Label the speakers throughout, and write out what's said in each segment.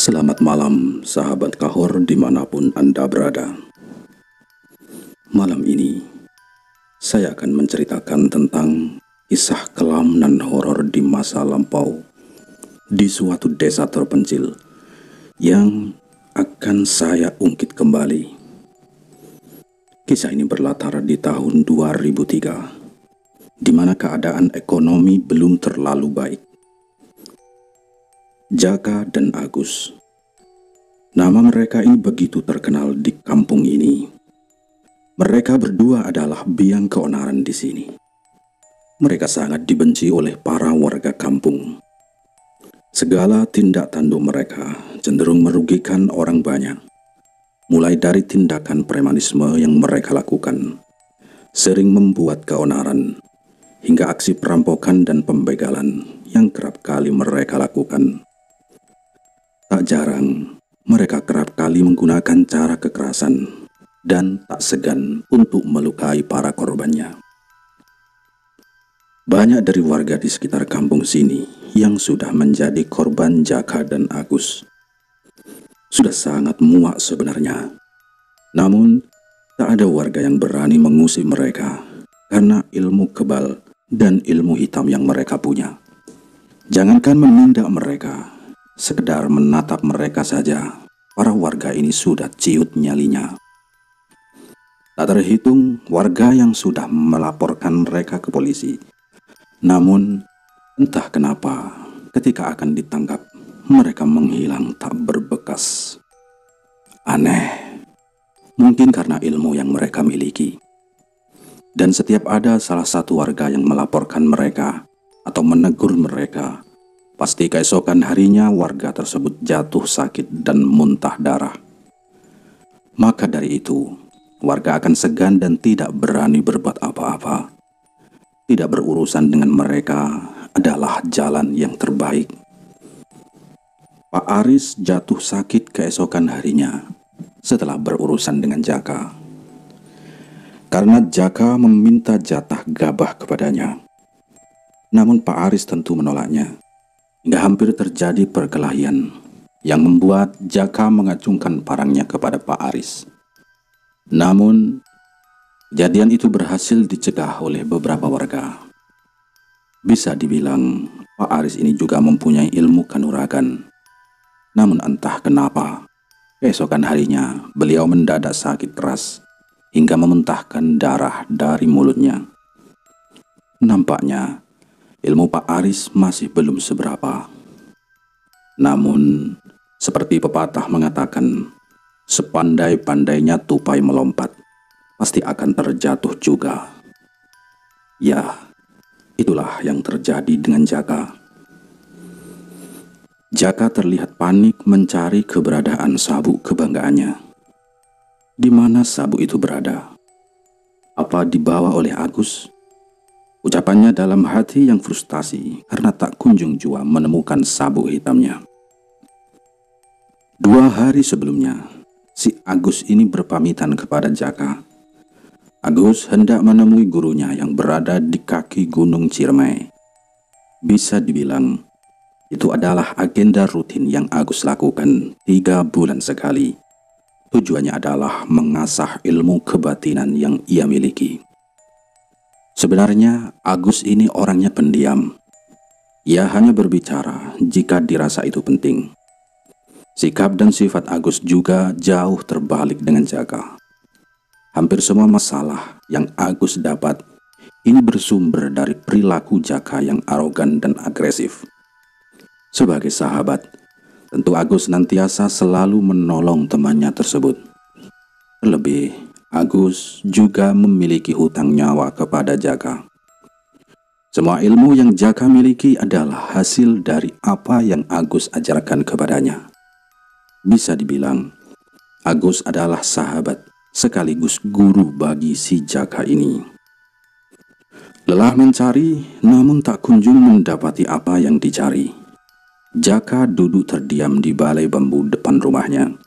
Speaker 1: Selamat malam, sahabat Kahor dimanapun Anda berada. Malam ini, saya akan menceritakan tentang kisah kelam dan horor di masa lampau di suatu desa terpencil yang akan saya ungkit kembali. Kisah ini berlatar di tahun 2003, di mana keadaan ekonomi belum terlalu baik. Jaka dan Agus. Nama mereka ini begitu terkenal di kampung ini. Mereka berdua adalah biang keonaran di sini. Mereka sangat dibenci oleh para warga kampung. Segala tindak tanduk mereka cenderung merugikan orang banyak. Mulai dari tindakan premanisme yang mereka lakukan, sering membuat keonaran, hingga aksi perampokan dan pembegalan yang kerap kali mereka lakukan. Tak jarang, mereka kerap kali menggunakan cara kekerasan dan tak segan untuk melukai para korbannya. Banyak dari warga di sekitar kampung sini yang sudah menjadi korban Jaka dan Agus. Sudah sangat muak sebenarnya. Namun, tak ada warga yang berani mengusir mereka karena ilmu kebal dan ilmu hitam yang mereka punya. Jangankan menindak mereka, sekedar menatap mereka saja, para warga ini sudah ciut nyalinya. Tak terhitung warga yang sudah melaporkan mereka ke polisi. Namun, entah kenapa, ketika akan ditangkap, mereka menghilang tak berbekas. Aneh, mungkin karena ilmu yang mereka miliki. Dan setiap ada salah satu warga yang melaporkan mereka atau menegur mereka, pasti keesokan harinya warga tersebut jatuh sakit dan muntah darah. Maka dari itu, warga akan segan dan tidak berani berbuat apa-apa. Tidak berurusan dengan mereka adalah jalan yang terbaik. Pak Aris jatuh sakit keesokan harinya setelah berurusan dengan Jaka. Karena Jaka meminta jatah gabah kepadanya. Namun Pak Aris tentu menolaknya. Hingga hampir terjadi perkelahian yang membuat Jaka mengacungkan parangnya kepada Pak Aris. Namun, kejadian itu berhasil dicegah oleh beberapa warga. Bisa dibilang, Pak Aris ini juga mempunyai ilmu kanuragan. Namun entah kenapa, keesokan harinya beliau mendadak sakit keras hingga memuntahkan darah dari mulutnya. Nampaknya, ilmu Pak Aris masih belum seberapa. Namun, seperti pepatah mengatakan, sepandai-pandainya tupai melompat, pasti akan terjatuh juga. Ya, itulah yang terjadi dengan Jaka. Jaka terlihat panik mencari keberadaan sabuk kebanggaannya. Di mana sabuk itu berada? Apa dibawa oleh Agus? Ucapannya dalam hati yang frustasi karena tak kunjung jua menemukan sabuk hitamnya. 2 hari sebelumnya, si Agus ini berpamitan kepada Jaka. Agus hendak menemui gurunya yang berada di kaki Gunung Ciremai. Bisa dibilang, itu adalah agenda rutin yang Agus lakukan 3 bulan sekali. Tujuannya adalah mengasah ilmu kebatinan yang ia miliki. Sebenarnya Agus ini orangnya pendiam. Ia hanya berbicara jika dirasa itu penting. Sikap dan sifat Agus juga jauh terbalik dengan Jaka. Hampir semua masalah yang Agus dapat ini bersumber dari perilaku Jaka yang arogan dan agresif. Sebagai sahabat, tentu Agus senantiasa selalu menolong temannya tersebut. Terlebih, Agus juga memiliki hutang nyawa kepada Jaka. Semua ilmu yang Jaka miliki adalah hasil dari apa yang Agus ajarkan kepadanya. Bisa dibilang, Agus adalah sahabat sekaligus guru bagi si Jaka ini. Lelah mencari, namun tak kunjung mendapati apa yang dicari. Jaka duduk terdiam di balai bambu depan rumahnya,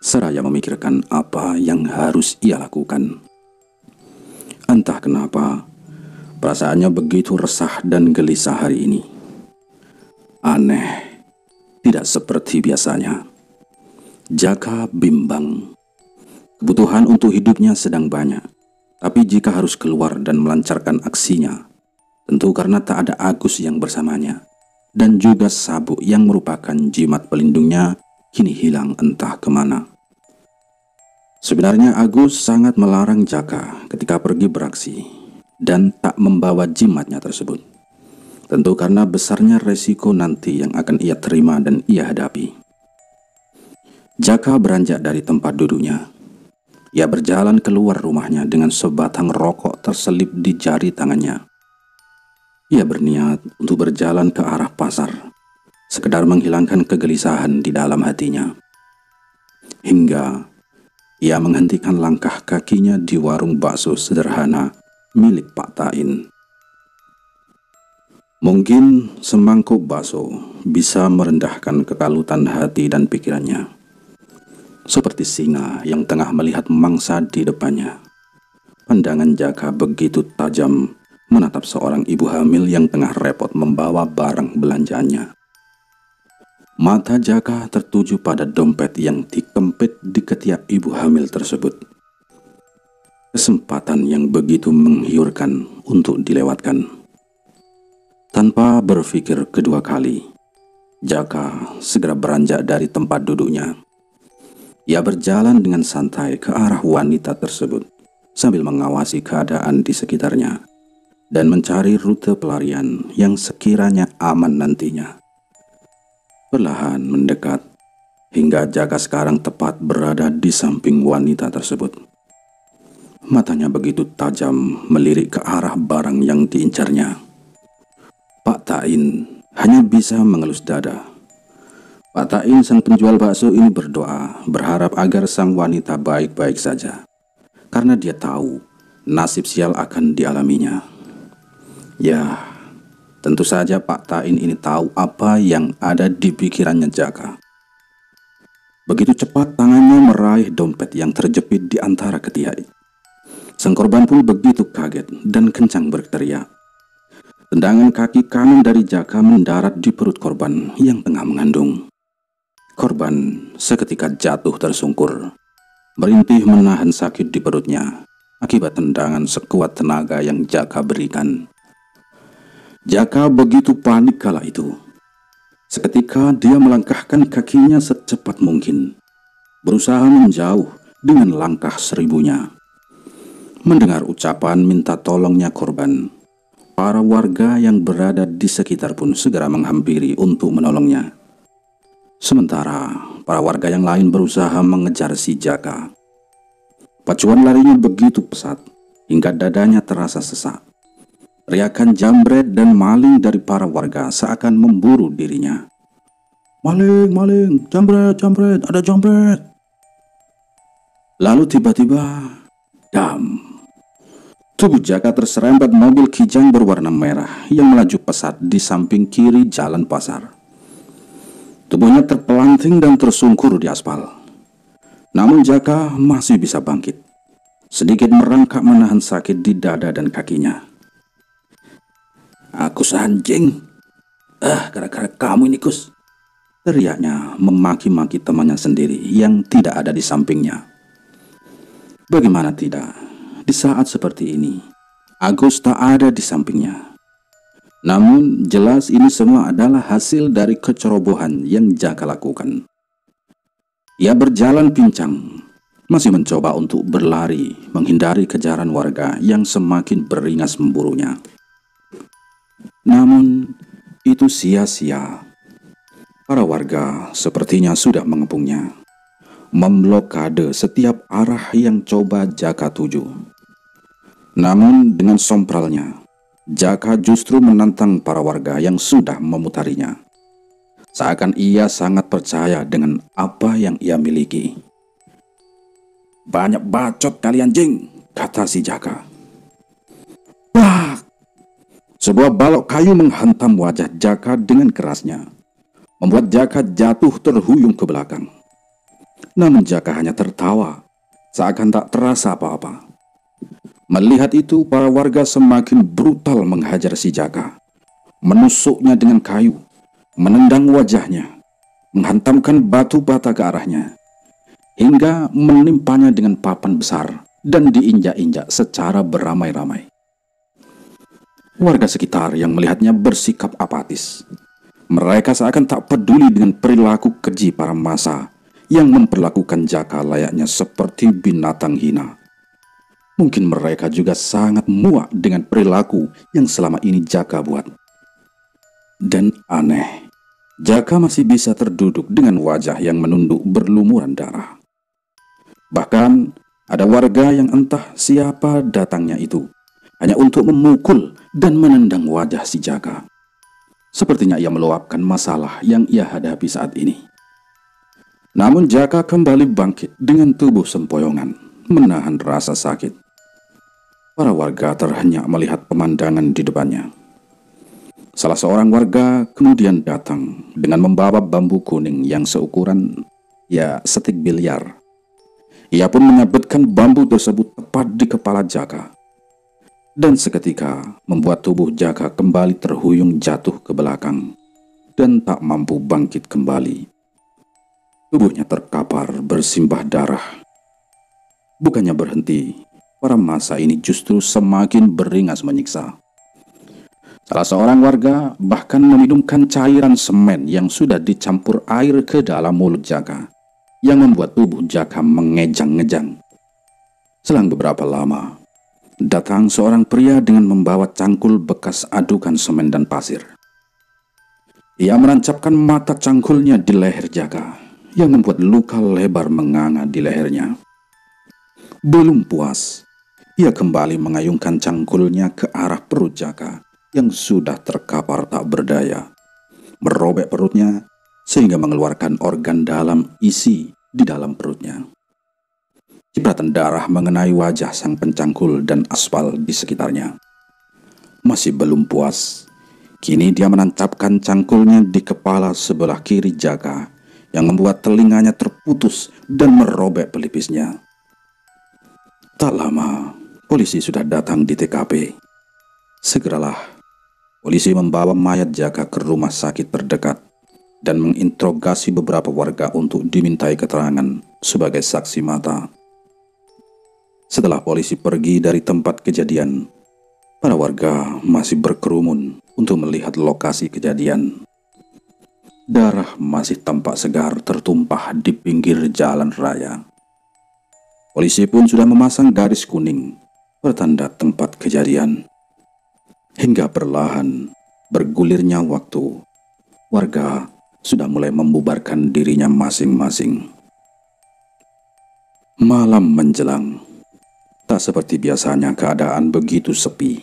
Speaker 1: seraya memikirkan apa yang harus ia lakukan. Entah kenapa, perasaannya begitu resah dan gelisah hari ini. Aneh, tidak seperti biasanya. Jaka bimbang. Kebutuhan untuk hidupnya sedang banyak, tapi jika harus keluar dan melancarkan aksinya, tentu karena tak ada Agus yang bersamanya, dan juga sabuk yang merupakan jimat pelindungnya kini hilang entah kemana. Sebenarnya Agus sangat melarang Jaka ketika pergi beraksi dan tak membawa jimatnya tersebut. Tentu karena besarnya resiko nanti yang akan ia terima dan ia hadapi. Jaka beranjak dari tempat duduknya. Ia berjalan keluar rumahnya dengan sebatang rokok terselip di jari tangannya. Ia berniat untuk berjalan ke arah pasar, sekedar menghilangkan kegelisahan di dalam hatinya. Hingga ia menghentikan langkah kakinya di warung bakso sederhana milik Pak Tain. Mungkin semangkuk bakso bisa merendahkan kekalutan hati dan pikirannya. Seperti singa yang tengah melihat mangsa di depannya. Pandangan Jaka begitu tajam menatap seorang ibu hamil yang tengah repot membawa barang belanjaannya. Mata Jaka tertuju pada dompet yang dikempit di ketiak ibu hamil tersebut. Kesempatan yang begitu menggiurkan untuk dilewatkan. Tanpa berpikir kedua kali, Jaka segera beranjak dari tempat duduknya. Ia berjalan dengan santai ke arah wanita tersebut sambil mengawasi keadaan di sekitarnya dan mencari rute pelarian yang sekiranya aman nantinya. Perlahan mendekat hingga Jaka sekarang tepat berada di samping wanita tersebut. Matanya begitu tajam melirik ke arah barang yang diincarnya. Pak Tain hanya bisa mengelus dada. Pak Tain sang penjual bakso ini berdoa, berharap agar sang wanita baik-baik saja, karena dia tahu nasib sial akan dialaminya. Ya, tentu saja Pak Tain ini tahu apa yang ada di pikirannya Jaka. Begitu cepat tangannya meraih dompet yang terjepit di antara ketiak. Sang korban pun begitu kaget dan kencang berteriak. Tendangan kaki kanan dari Jaka mendarat di perut korban yang tengah mengandung. Korban seketika jatuh tersungkur, merintih menahan sakit di perutnya akibat tendangan sekuat tenaga yang Jaka berikan. Jaka begitu panik kala itu. Seketika dia melangkahkan kakinya secepat mungkin, berusaha menjauh dengan langkah seribunya. Mendengar ucapan minta tolongnya korban, para warga yang berada di sekitar pun segera menghampiri untuk menolongnya. Sementara para warga yang lain berusaha mengejar si Jaka. Pacuan larinya begitu pesat hingga dadanya terasa sesak. Teriakan jambret dan maling dari para warga seakan memburu dirinya. Maling, maling, jambret, jambret, ada jambret. Lalu tiba-tiba, dam. Tubuh Jaka terserempet mobil kijang berwarna merah yang melaju pesat di samping kiri jalan pasar. Tubuhnya terpelanting dan tersungkur di aspal. Namun Jaka masih bisa bangkit. Sedikit merangkak menahan sakit di dada dan kakinya. Agus anjing. Gara-gara kamu ini Kus. Teriaknya memaki-maki temannya sendiri yang tidak ada di sampingnya. Bagaimana tidak, di saat seperti ini, Agus tak ada di sampingnya. Namun jelas ini semua adalah hasil dari kecerobohan yang Jaka lakukan. Ia berjalan pincang, masih mencoba untuk berlari menghindari kejaran warga yang semakin beringas memburunya. Namun itu sia-sia. Para warga sepertinya sudah mengepungnya, memblokade setiap arah yang coba Jaka tuju. Namun dengan sompralnya, Jaka justru menantang para warga yang sudah memutarinya. Seakan ia sangat percaya dengan apa yang ia miliki. Banyak bacot kalian jing, kata si Jaka. Wah! Sebuah balok kayu menghantam wajah Jaka dengan kerasnya, membuat Jaka jatuh terhuyung ke belakang. Namun Jaka hanya tertawa, seakan tak terasa apa-apa. Melihat itu, para warga semakin brutal menghajar si Jaka, menusuknya dengan kayu, menendang wajahnya, menghantamkan batu bata ke arahnya, hingga menimpanya dengan papan besar dan diinjak-injak secara beramai-ramai. Warga sekitar yang melihatnya bersikap apatis. Mereka seakan tak peduli dengan perilaku keji para massa yang memperlakukan Jaka layaknya seperti binatang hina. Mungkin mereka juga sangat muak dengan perilaku yang selama ini Jaka buat. Dan aneh, Jaka masih bisa terduduk dengan wajah yang menunduk berlumuran darah. Bahkan ada warga yang entah siapa datangnya itu hanya untuk memukul dan menendang wajah si Jaka. Sepertinya ia meluapkan masalah yang ia hadapi saat ini. Namun Jaka kembali bangkit dengan tubuh sempoyongan, menahan rasa sakit. Para warga terhenyak melihat pemandangan di depannya. Salah seorang warga kemudian datang dengan membawa bambu kuning yang seukuran setik biliar. Ia pun menyabetkan bambu tersebut tepat di kepala Jaka. Dan seketika membuat tubuh Jaka kembali terhuyung jatuh ke belakang dan tak mampu bangkit kembali. Tubuhnya terkapar bersimbah darah. Bukannya berhenti, para massa ini justru semakin beringas menyiksa. Salah seorang warga bahkan meminumkan cairan semen yang sudah dicampur air ke dalam mulut Jaka, yang membuat tubuh Jaka mengejang-ngejang. Selang beberapa lama, datang seorang pria dengan membawa cangkul bekas adukan semen dan pasir. Ia menancapkan mata cangkulnya di leher Jaka, yang membuat luka lebar menganga di lehernya. Belum puas, ia kembali mengayunkan cangkulnya ke arah perut Jaka yang sudah terkapar tak berdaya, merobek perutnya sehingga mengeluarkan organ dalam isi di dalam perutnya. Cipratan darah mengenai wajah sang pencangkul dan aspal di sekitarnya. Masih belum puas, kini dia menancapkan cangkulnya di kepala sebelah kiri Jaka yang membuat telinganya terputus dan merobek pelipisnya. Tak lama, polisi sudah datang di TKP. Segeralah, polisi membawa mayat Jaka ke rumah sakit terdekat dan menginterogasi beberapa warga untuk dimintai keterangan sebagai saksi mata. Setelah polisi pergi dari tempat kejadian, para warga masih berkerumun untuk melihat lokasi kejadian. Darah masih tampak segar tertumpah di pinggir jalan raya. Polisi pun sudah memasang garis kuning bertanda tempat kejadian. Hingga perlahan bergulirnya waktu, warga sudah mulai membubarkan dirinya masing-masing. Malam menjelang. Tak seperti biasanya keadaan begitu sepi.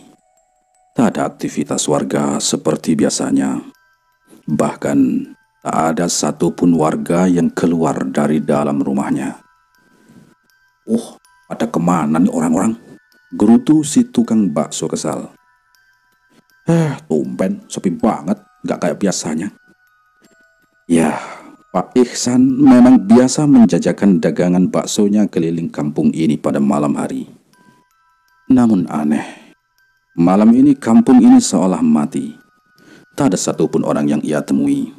Speaker 1: Tak ada aktivitas warga seperti biasanya. Bahkan tak ada satupun warga yang keluar dari dalam rumahnya. "Oh, pada kemana nih orang-orang?" gerutu si tukang bakso kesal. Tumben, sepi banget, gak kayak biasanya." Ya, Pak Ihsan memang biasa menjajakan dagangan baksonya keliling kampung ini pada malam hari. Namun aneh, malam ini kampung ini seolah mati. Tak ada satupun orang yang ia temui.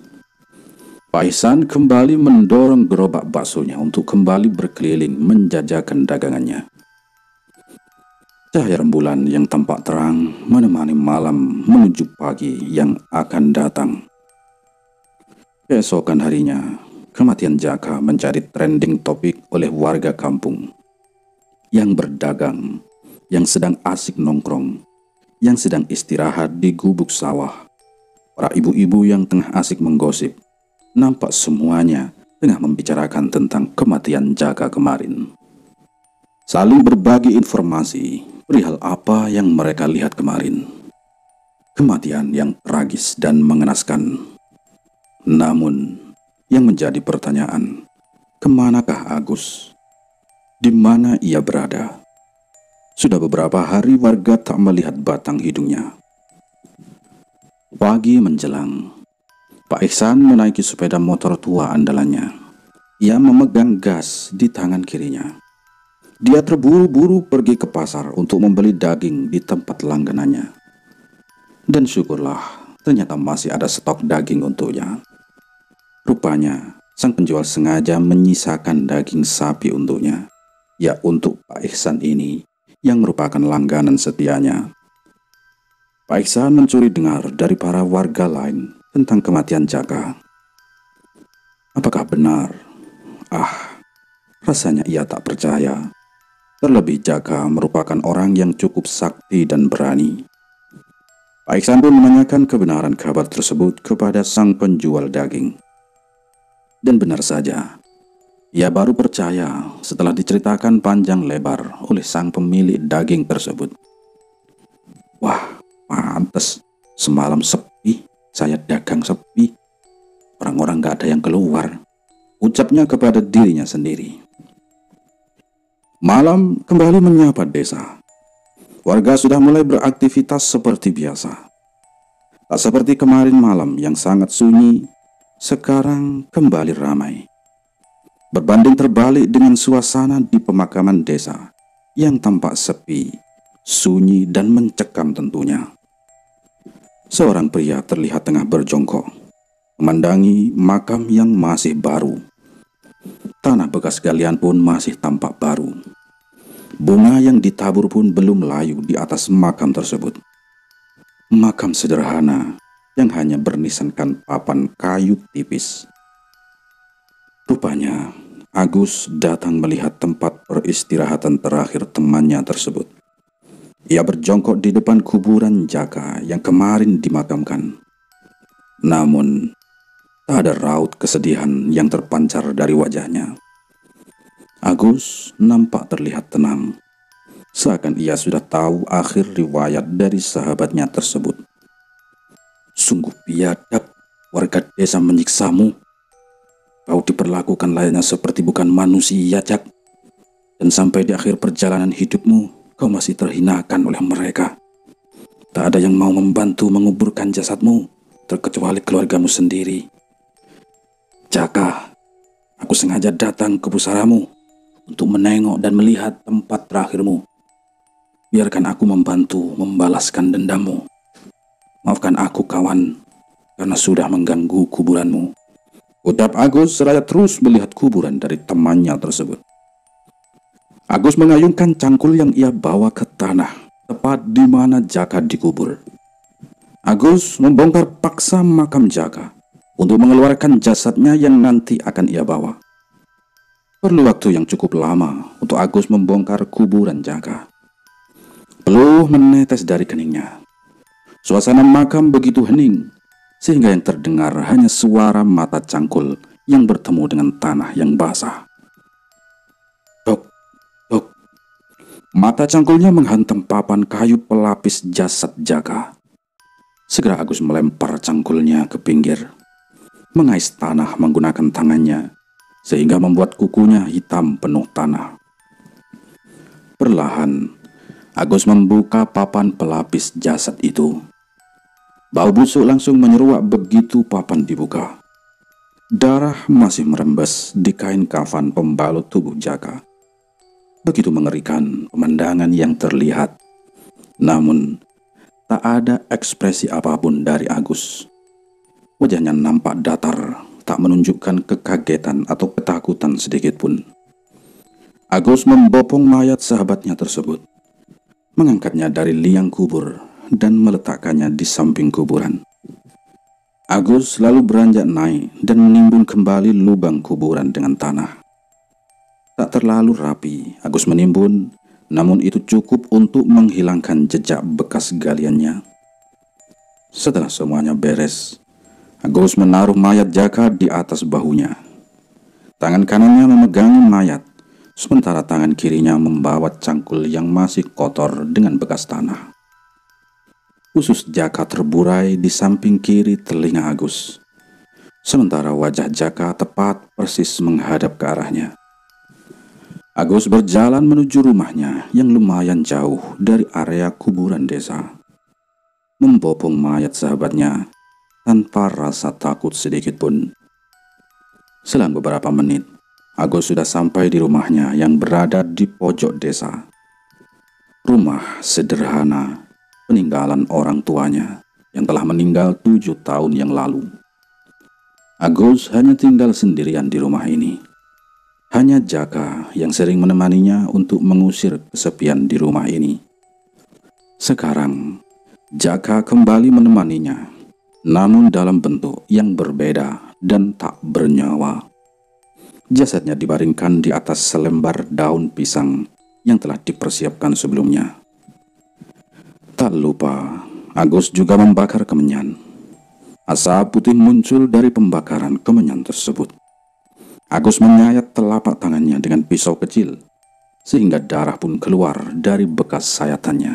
Speaker 1: Pak Ihsan kembali mendorong gerobak baksonya untuk kembali berkeliling menjajakan dagangannya. Cahaya rembulan yang tampak terang menemani malam menuju pagi yang akan datang. Keesokan harinya, kematian Jaka menjadi trending topik oleh warga kampung yang berdagang, yang sedang asik nongkrong, yang sedang istirahat di gubuk sawah. Para ibu-ibu yang tengah asik menggosip, nampak semuanya tengah membicarakan tentang kematian Jaka kemarin. Saling berbagi informasi perihal apa yang mereka lihat kemarin. Kematian yang tragis dan mengenaskan. Namun, yang menjadi pertanyaan, kemanakah Agus? Di mana ia berada? Sudah beberapa hari warga tak melihat batang hidungnya. Pagi menjelang, Pak Ihsan menaiki sepeda motor tua andalannya. Ia memegang gas di tangan kirinya. Dia terburu-buru pergi ke pasar untuk membeli daging di tempat langganannya. Dan syukurlah, ternyata masih ada stok daging untuknya. Rupanya, sang penjual sengaja menyisakan daging sapi untuknya, ya untuk Pak Ihsan ini yang merupakan langganan setianya. Pak Ihsan mencuri dengar dari para warga lain tentang kematian Jaka. Apakah benar? Rasanya ia tak percaya. Terlebih Jaka merupakan orang yang cukup sakti dan berani. Pak Ihsan pun menanyakan kebenaran kabar tersebut kepada sang penjual daging. Dan benar saja, ia baru percaya setelah diceritakan panjang lebar oleh sang pemilik daging tersebut. Wah, pantes semalam sepi, saya dagang sepi. Orang-orang gak ada yang keluar, ucapnya kepada dirinya sendiri. Malam kembali menyapa desa. Warga sudah mulai beraktivitas seperti biasa. Tak seperti kemarin malam yang sangat sunyi, sekarang kembali ramai. Berbanding terbalik dengan suasana di pemakaman desa yang tampak sepi, sunyi dan mencekam tentunya. Seorang pria terlihat tengah berjongkok, memandangi makam yang masih baru. Tanah bekas galian pun masih tampak baru. Bunga yang ditabur pun belum layu di atas makam tersebut. Makam sederhana yang hanya bernisankan papan kayu tipis. Rupanya Agus datang melihat tempat peristirahatan terakhir temannya tersebut. Ia berjongkok di depan kuburan Jaka yang kemarin dimakamkan. Namun tak ada raut kesedihan yang terpancar dari wajahnya. Agus nampak terlihat tenang, seakan ia sudah tahu akhir riwayat dari sahabatnya tersebut. Sungguh biadab warga desa menyiksamu. Kau diperlakukan layaknya seperti bukan manusia, Jak. Dan sampai di akhir perjalanan hidupmu, kau masih terhinakan oleh mereka. Tak ada yang mau membantu menguburkan jasadmu, terkecuali keluargamu sendiri. Jaka, aku sengaja datang ke pusaramu untuk menengok dan melihat tempat terakhirmu. Biarkan aku membantu membalaskan dendammu. Maafkan aku, kawan, karena sudah mengganggu kuburanmu, ucap Agus seraya terus melihat kuburan dari temannya tersebut. Agus mengayunkan cangkul yang ia bawa ke tanah, tepat di mana Jaka dikubur. Agus membongkar paksa makam Jaka untuk mengeluarkan jasadnya yang nanti akan ia bawa. Perlu waktu yang cukup lama untuk Agus membongkar kuburan Jaka. Peluh menetes dari keningnya. Suasana makam begitu hening, sehingga yang terdengar hanya suara mata cangkul yang bertemu dengan tanah yang basah. Dok, dok. Mata cangkulnya menghantam papan kayu pelapis jasad Jaka. Segera Agus melempar cangkulnya ke pinggir, mengais tanah menggunakan tangannya, sehingga membuat kukunya hitam penuh tanah. Perlahan, Agus membuka papan pelapis jasad itu. Bau busuk langsung menyeruak begitu papan dibuka. Darah masih merembes di kain kafan pembalut tubuh Jaka. Begitu mengerikan pemandangan yang terlihat. Namun, tak ada ekspresi apapun dari Agus. Wajahnya nampak datar, tak menunjukkan kekagetan atau ketakutan sedikit pun. Agus membopong mayat sahabatnya tersebut, mengangkatnya dari liang kubur dan meletakkannya di samping kuburan. Agus lalu beranjak naik dan menimbun kembali lubang kuburan dengan tanah. Tak terlalu rapi Agus menimbun, namun itu cukup untuk menghilangkan jejak bekas galiannya. Setelah semuanya beres, Agus menaruh mayat Jaka di atas bahunya. Tangan kanannya memegangi mayat, sementara tangan kirinya membawa cangkul yang masih kotor dengan bekas tanah. Usus Jaka terburai di samping kiri telinga Agus, sementara wajah Jaka tepat persis menghadap ke arahnya. Agus berjalan menuju rumahnya yang lumayan jauh dari area kuburan desa, membopong mayat sahabatnya tanpa rasa takut sedikit pun. Selang beberapa menit, Agus sudah sampai di rumahnya yang berada di pojok desa. Rumah sederhana peninggalan orang tuanya yang telah meninggal 7 tahun yang lalu. Agus hanya tinggal sendirian di rumah ini. Hanya Jaka yang sering menemaninya untuk mengusir kesepian di rumah ini. Sekarang, Jaka kembali menemaninya, namun dalam bentuk yang berbeda dan tak bernyawa. Jasadnya dibaringkan di atas selembar daun pisang yang telah dipersiapkan sebelumnya. Tak lupa, Agus juga membakar kemenyan. Asap putih muncul dari pembakaran kemenyan tersebut. Agus menyayat telapak tangannya dengan pisau kecil, sehingga darah pun keluar dari bekas sayatannya.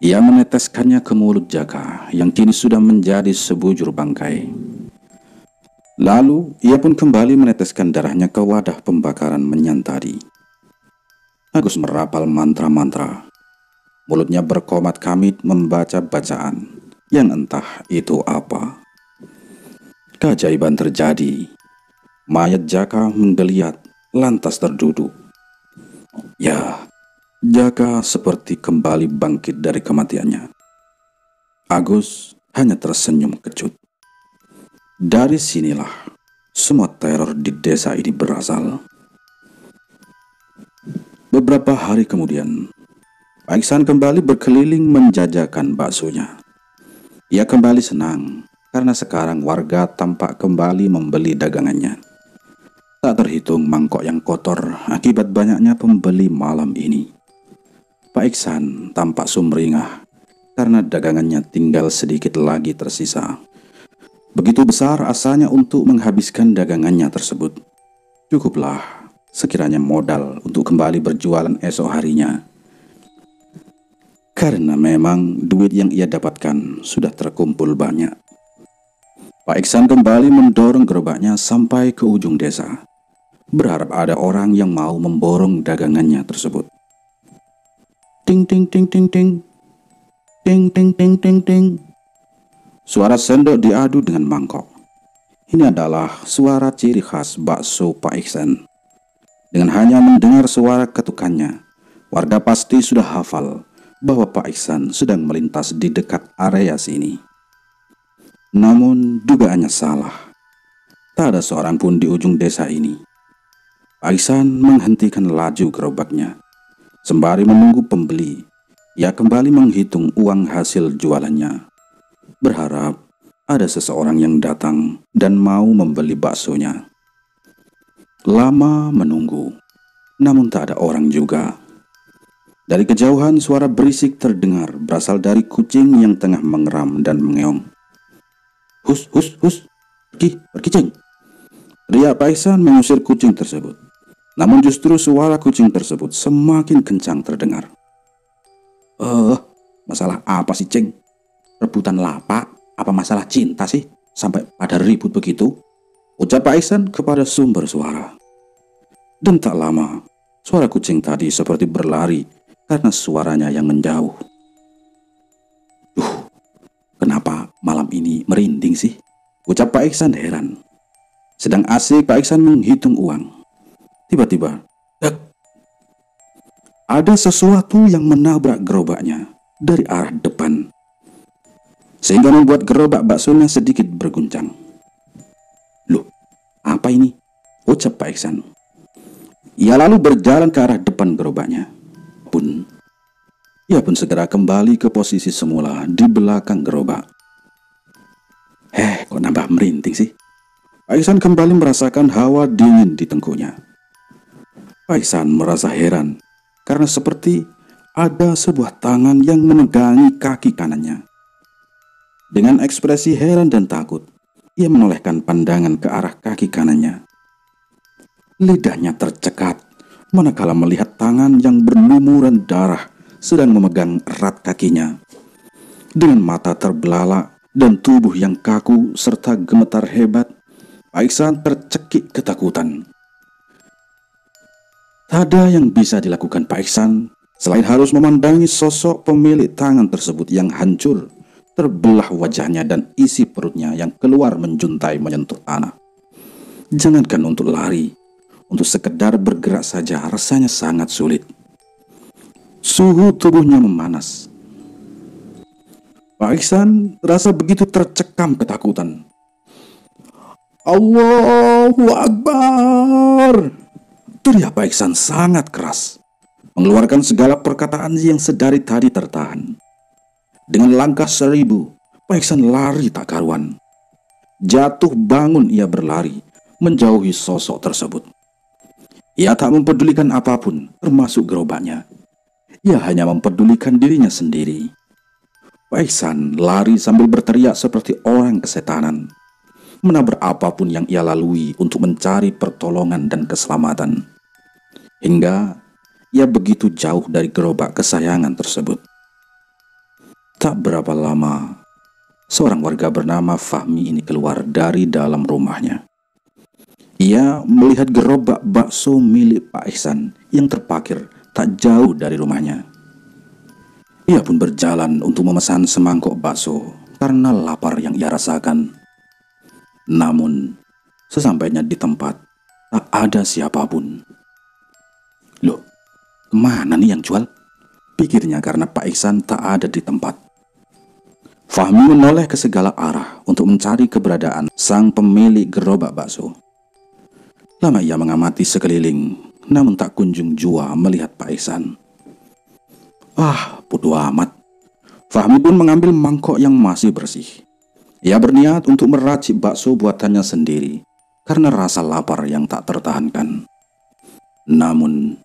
Speaker 1: Ia meneteskannya ke mulut Jaka yang kini sudah menjadi sebujur bangkai. Lalu ia pun kembali meneteskan darahnya ke wadah pembakaran menyan tadi. Agus merapal mantra-mantra. Mulutnya berkomat kamit membaca bacaan yang entah itu apa. Keajaiban terjadi. Mayat Jaka menggeliat lantas terduduk. Ya, Jaka seperti kembali bangkit dari kematiannya. Agus hanya tersenyum kecut. Dari sinilah semua teror di desa ini berasal. Beberapa hari kemudian, Pak Iksan kembali berkeliling menjajakan baksonya. Ia kembali senang karena sekarang warga tampak kembali membeli dagangannya. Tak terhitung mangkok yang kotor akibat banyaknya pembeli malam ini. Pak Iksan tampak sumringah karena dagangannya tinggal sedikit lagi tersisa. Begitu besar asanya untuk menghabiskan dagangannya tersebut. Cukuplah sekiranya modal untuk kembali berjualan esok harinya. Karena memang duit yang ia dapatkan sudah terkumpul banyak. Pak Iksan kembali mendorong gerobaknya sampai ke ujung desa, berharap ada orang yang mau memborong dagangannya tersebut. Ting ting ting ting ting. Ting ting ting ting ting. Suara sendok diadu dengan mangkok. Ini adalah suara ciri khas bakso Pak Iksan. Dengan hanya mendengar suara ketukannya, warga pasti sudah hafal bahwa Pak Iksan sedang melintas di dekat area sini. Namun dugaannya salah. Tak ada seorang pun di ujung desa ini. Pak Iksan menghentikan laju gerobaknya. Sembari menunggu pembeli, ia kembali menghitung uang hasil jualannya, berharap ada seseorang yang datang dan mau membeli baksonya. Lama menunggu, namun tak ada orang juga. Dari kejauhan suara berisik terdengar berasal dari kucing yang tengah mengeram dan mengeong. Hus, hus, hus, pergi cing. Teriak Pak Iksan mengusir kucing tersebut. Namun justru suara kucing tersebut semakin kencang terdengar. Masalah apa sih cing? Rebutan lapak? Apa masalah cinta sih? Sampai pada ribut begitu? Ucap Pak Iksan kepada sumber suara. Dan tak lama, suara kucing tadi seperti berlari karena suaranya yang menjauh. Kenapa malam ini merinding sih? Ucap Pak Iksan heran. Sedang asik Pak Iksan menghitung uang. Tiba-tiba, ada sesuatu yang menabrak gerobaknya dari arah depan, sehingga membuat gerobak baksonya sedikit berguncang. Loh, apa ini? Ucap Pak Iksan. Ia lalu berjalan ke arah depan gerobaknya. Ia pun segera kembali ke posisi semula di belakang gerobak. Kok nambah merinding sih? Pak Iksan kembali merasakan hawa dingin di tengkuknya. Pak Iksan merasa heran karena seperti ada sebuah tangan yang memegangi kaki kanannya. Dengan ekspresi heran dan takut, ia menolehkan pandangan ke arah kaki kanannya. Lidahnya tercekat manakala melihat tangan yang berlumuran darah sedang memegang erat kakinya. Dengan mata terbelalak dan tubuh yang kaku serta gemetar hebat, Pak Iksan tercekik ketakutan. Tak ada yang bisa dilakukan Pak Iksan selain harus memandangi sosok pemilik tangan tersebut yang hancur, terbelah wajahnya dan isi perutnya yang keluar menjuntai menyentuh tanah. Jangankan untuk lari, untuk sekedar bergerak saja rasanya sangat sulit. Suhu tubuhnya memanas. Pak Iksan terasa begitu tercekam ketakutan. Allahu Akbar! Teriak Pak Iksan sangat keras, mengeluarkan segala perkataan yang sedari tadi tertahan. Dengan langkah 1000, Pak Iksan lari tak karuan. Jatuh bangun ia berlari, menjauhi sosok tersebut. Ia tak mempedulikan apapun, termasuk gerobaknya. Ia hanya mempedulikan dirinya sendiri. Pak Iksan lari sambil berteriak seperti orang kesetanan, menabrak apapun yang ia lalui untuk mencari pertolongan dan keselamatan. Hingga ia begitu jauh dari gerobak kesayangan tersebut. Tak berapa lama, seorang warga bernama Fahmi ini keluar dari dalam rumahnya. Ia melihat gerobak bakso milik Pak Iksan yang terparkir tak jauh dari rumahnya. Ia pun berjalan untuk memesan semangkok bakso karena lapar yang ia rasakan. Namun, sesampainya di tempat, tak ada siapapun. Loh, kemana nih yang jual? Pikirnya karena Pak Iksan tak ada di tempat. Fahmi menoleh ke segala arah untuk mencari keberadaan sang pemilik gerobak bakso. Lama ia mengamati sekeliling, namun tak kunjung jua melihat Pak Iksan. Bodo amat. Fahmi pun mengambil mangkok yang masih bersih. Ia berniat untuk meracik bakso buatannya sendiri karena rasa lapar yang tak tertahankan. Namun,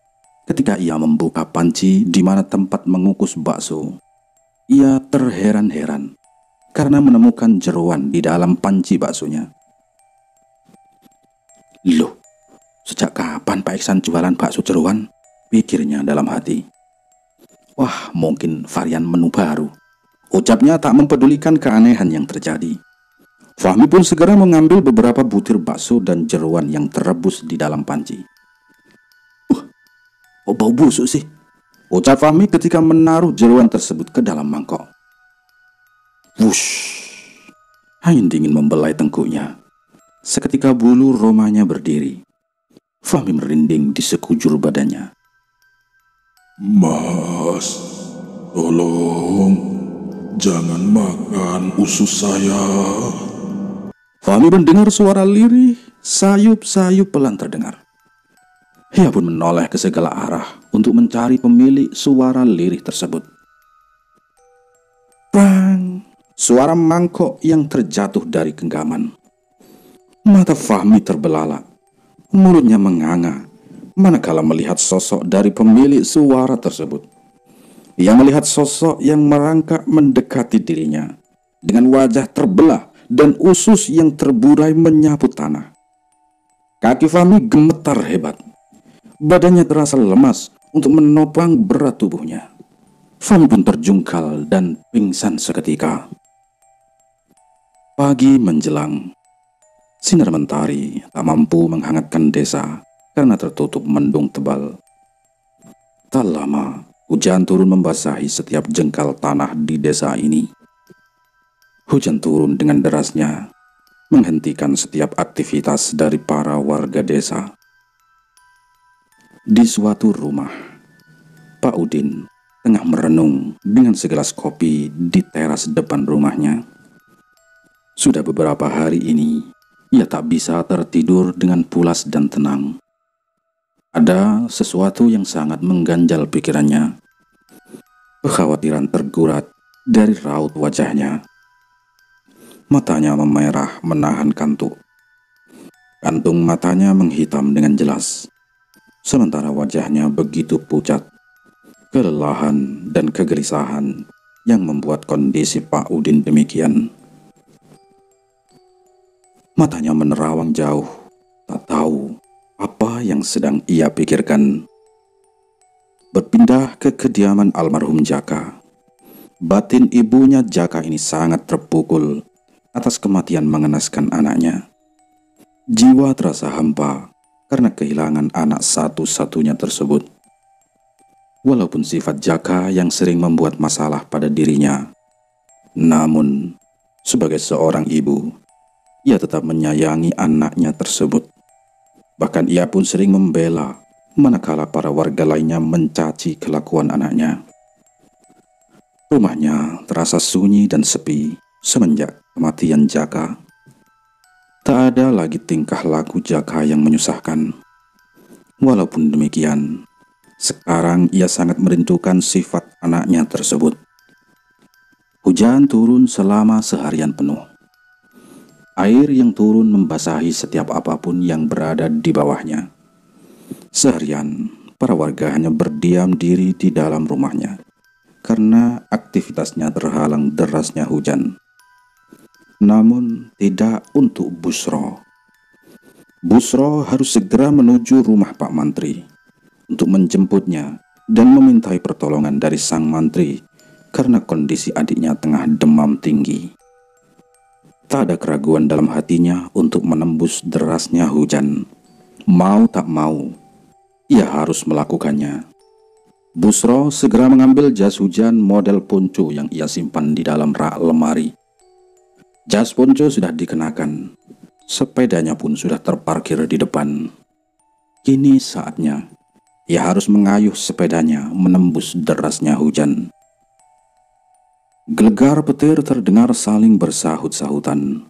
Speaker 1: ketika ia membuka panci di mana tempat mengukus bakso, ia terheran-heran karena menemukan jeroan di dalam panci baksonya. Loh, sejak kapan Pak Iksan jualan bakso jeroan? Pikirnya dalam hati. Wah, mungkin varian menu baru. Ucapnya tak mempedulikan keanehan yang terjadi. Fahmi pun segera mengambil beberapa butir bakso dan jeroan yang terrebus di dalam panci. Bau busuk sih, ucap Fahmi ketika menaruh jeroan tersebut ke dalam mangkok. Wush, angin dingin membelai tengkuknya. Seketika bulu romanya berdiri. Fahmi merinding di sekujur badannya.
Speaker 2: Mas, tolong jangan makan usus saya.
Speaker 1: Fahmi mendengar suara lirih, sayup-sayup pelan terdengar. Ia pun menoleh ke segala arah untuk mencari pemilik suara lirih tersebut. Bang! Suara mangkok yang terjatuh dari genggaman. Mata Fahmi terbelalak, mulutnya menganga manakala melihat sosok dari pemilik suara tersebut. Ia melihat sosok yang merangkak mendekati dirinya dengan wajah terbelah dan usus yang terburai menyapu tanah. Kaki Fahmi gemetar hebat. Badannya terasa lemas untuk menopang berat tubuhnya. Fahmi pun terjungkal dan pingsan seketika. Pagi menjelang. Sinar mentari tak mampu menghangatkan desa karena tertutup mendung tebal. Tak lama, hujan turun membasahi setiap jengkal tanah di desa ini. Hujan turun dengan derasnya, menghentikan setiap aktivitas dari para warga desa. Di suatu rumah, Pak Udin tengah merenung dengan segelas kopi di teras depan rumahnya. Sudah beberapa hari ini, ia tak bisa tertidur dengan pulas dan tenang. Ada sesuatu yang sangat mengganjal pikirannya. Kekhawatiran tergurat dari raut wajahnya. Matanya memerah menahan kantuk. Kantung matanya menghitam dengan jelas. Sementara wajahnya begitu pucat. Kelelahan dan kegelisahan yang membuat kondisi Pak Udin demikian. Matanya menerawang jauh, tak tahu apa yang sedang ia pikirkan. Berpindah ke kediaman almarhum Jaka. Batin ibunya Jaka ini sangat terpukul atas kematian mengenaskan anaknya. Jiwa terasa hampa karena kehilangan anak satu-satunya tersebut. Walaupun sifat Jaka yang sering membuat masalah pada dirinya, namun sebagai seorang ibu, ia tetap menyayangi anaknya tersebut. Bahkan ia pun sering membela manakala para warga lainnya mencaci kelakuan anaknya. Rumahnya terasa sunyi dan sepi semenjak kematian Jaka. Tak ada lagi tingkah laku Jaka yang menyusahkan. Walaupun demikian, sekarang ia sangat merindukan sifat anaknya tersebut. Hujan turun selama seharian penuh. Air yang turun membasahi setiap apapun yang berada di bawahnya. Seharian, para warga hanya berdiam diri di dalam rumahnya karena aktivitasnya terhalang derasnya hujan. Namun tidak untuk Busro. Busro harus segera menuju rumah Pak Mantri untuk menjemputnya dan memintai pertolongan dari sang mantri karena kondisi adiknya tengah demam tinggi. Tak ada keraguan dalam hatinya untuk menembus derasnya hujan. Mau tak mau, ia harus melakukannya. Busro segera mengambil jas hujan model ponco yang ia simpan di dalam rak lemari. Jas ponco sudah dikenakan, sepedanya pun sudah terparkir di depan. Kini saatnya ia harus mengayuh sepedanya menembus derasnya hujan. Gelegar petir terdengar saling bersahut-sahutan,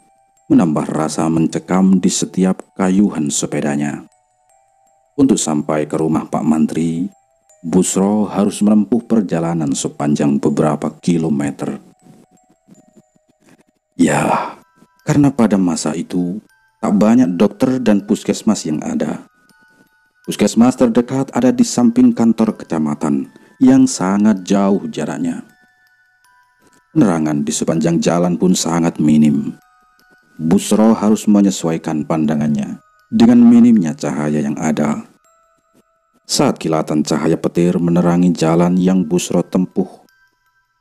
Speaker 1: menambah rasa mencekam di setiap kayuhan sepedanya. Untuk sampai ke rumah Pak Mantri, Busro harus menempuh perjalanan sepanjang beberapa kilometer. Ya, karena pada masa itu tak banyak dokter dan puskesmas yang ada. Puskesmas terdekat ada di samping kantor kecamatan yang sangat jauh jaraknya. Penerangan di sepanjang jalan pun sangat minim. Busro harus menyesuaikan pandangannya dengan minimnya cahaya yang ada. Saat kilatan cahaya petir menerangi jalan yang Busro tempuh,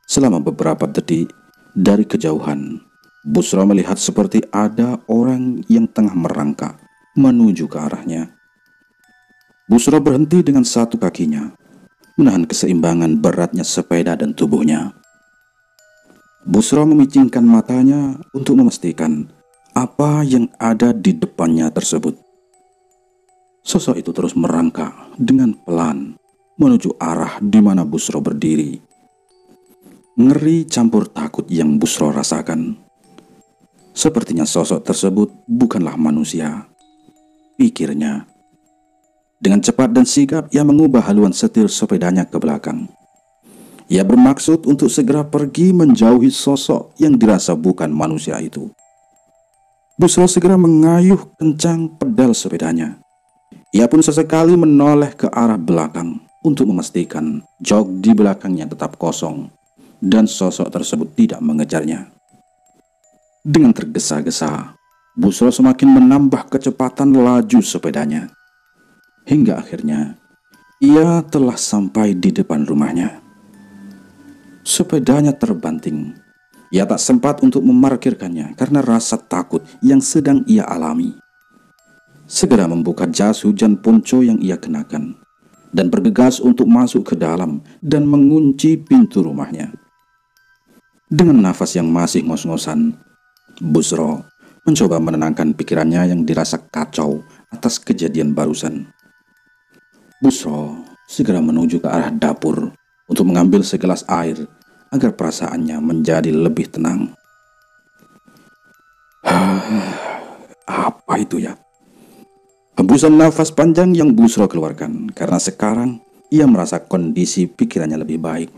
Speaker 1: selama beberapa detik dari kejauhan, Busro melihat seperti ada orang yang tengah merangkak menuju ke arahnya. Busro berhenti dengan satu kakinya, menahan keseimbangan beratnya sepeda dan tubuhnya. Busro memicingkan matanya untuk memastikan apa yang ada di depannya tersebut. Sosok itu terus merangkak dengan pelan menuju arah di mana Busro berdiri. Ngeri campur takut yang Busro rasakan. Sepertinya sosok tersebut bukanlah manusia, pikirnya. Dengan cepat dan sigap ia mengubah haluan setir sepedanya ke belakang. Ia bermaksud untuk segera pergi menjauhi sosok yang dirasa bukan manusia itu. Busro segera mengayuh kencang pedal sepedanya. Ia pun sesekali menoleh ke arah belakang untuk memastikan jok di belakangnya tetap kosong dan sosok tersebut tidak mengejarnya. Dengan tergesa-gesa, Busro semakin menambah kecepatan laju sepedanya. Hingga akhirnya, ia telah sampai di depan rumahnya. Sepedanya terbanting. Ia tak sempat untuk memarkirkannya karena rasa takut yang sedang ia alami. Segera membuka jas hujan ponco yang ia kenakan dan bergegas untuk masuk ke dalam dan mengunci pintu rumahnya. Dengan nafas yang masih ngos-ngosan, Busro mencoba menenangkan pikirannya yang dirasa kacau atas kejadian barusan. Busro segera menuju ke arah dapur untuk mengambil segelas air agar perasaannya menjadi lebih tenang. Apa itu ya? Hembusan nafas panjang yang Busro keluarkan karena sekarang ia merasa kondisi pikirannya lebih baik.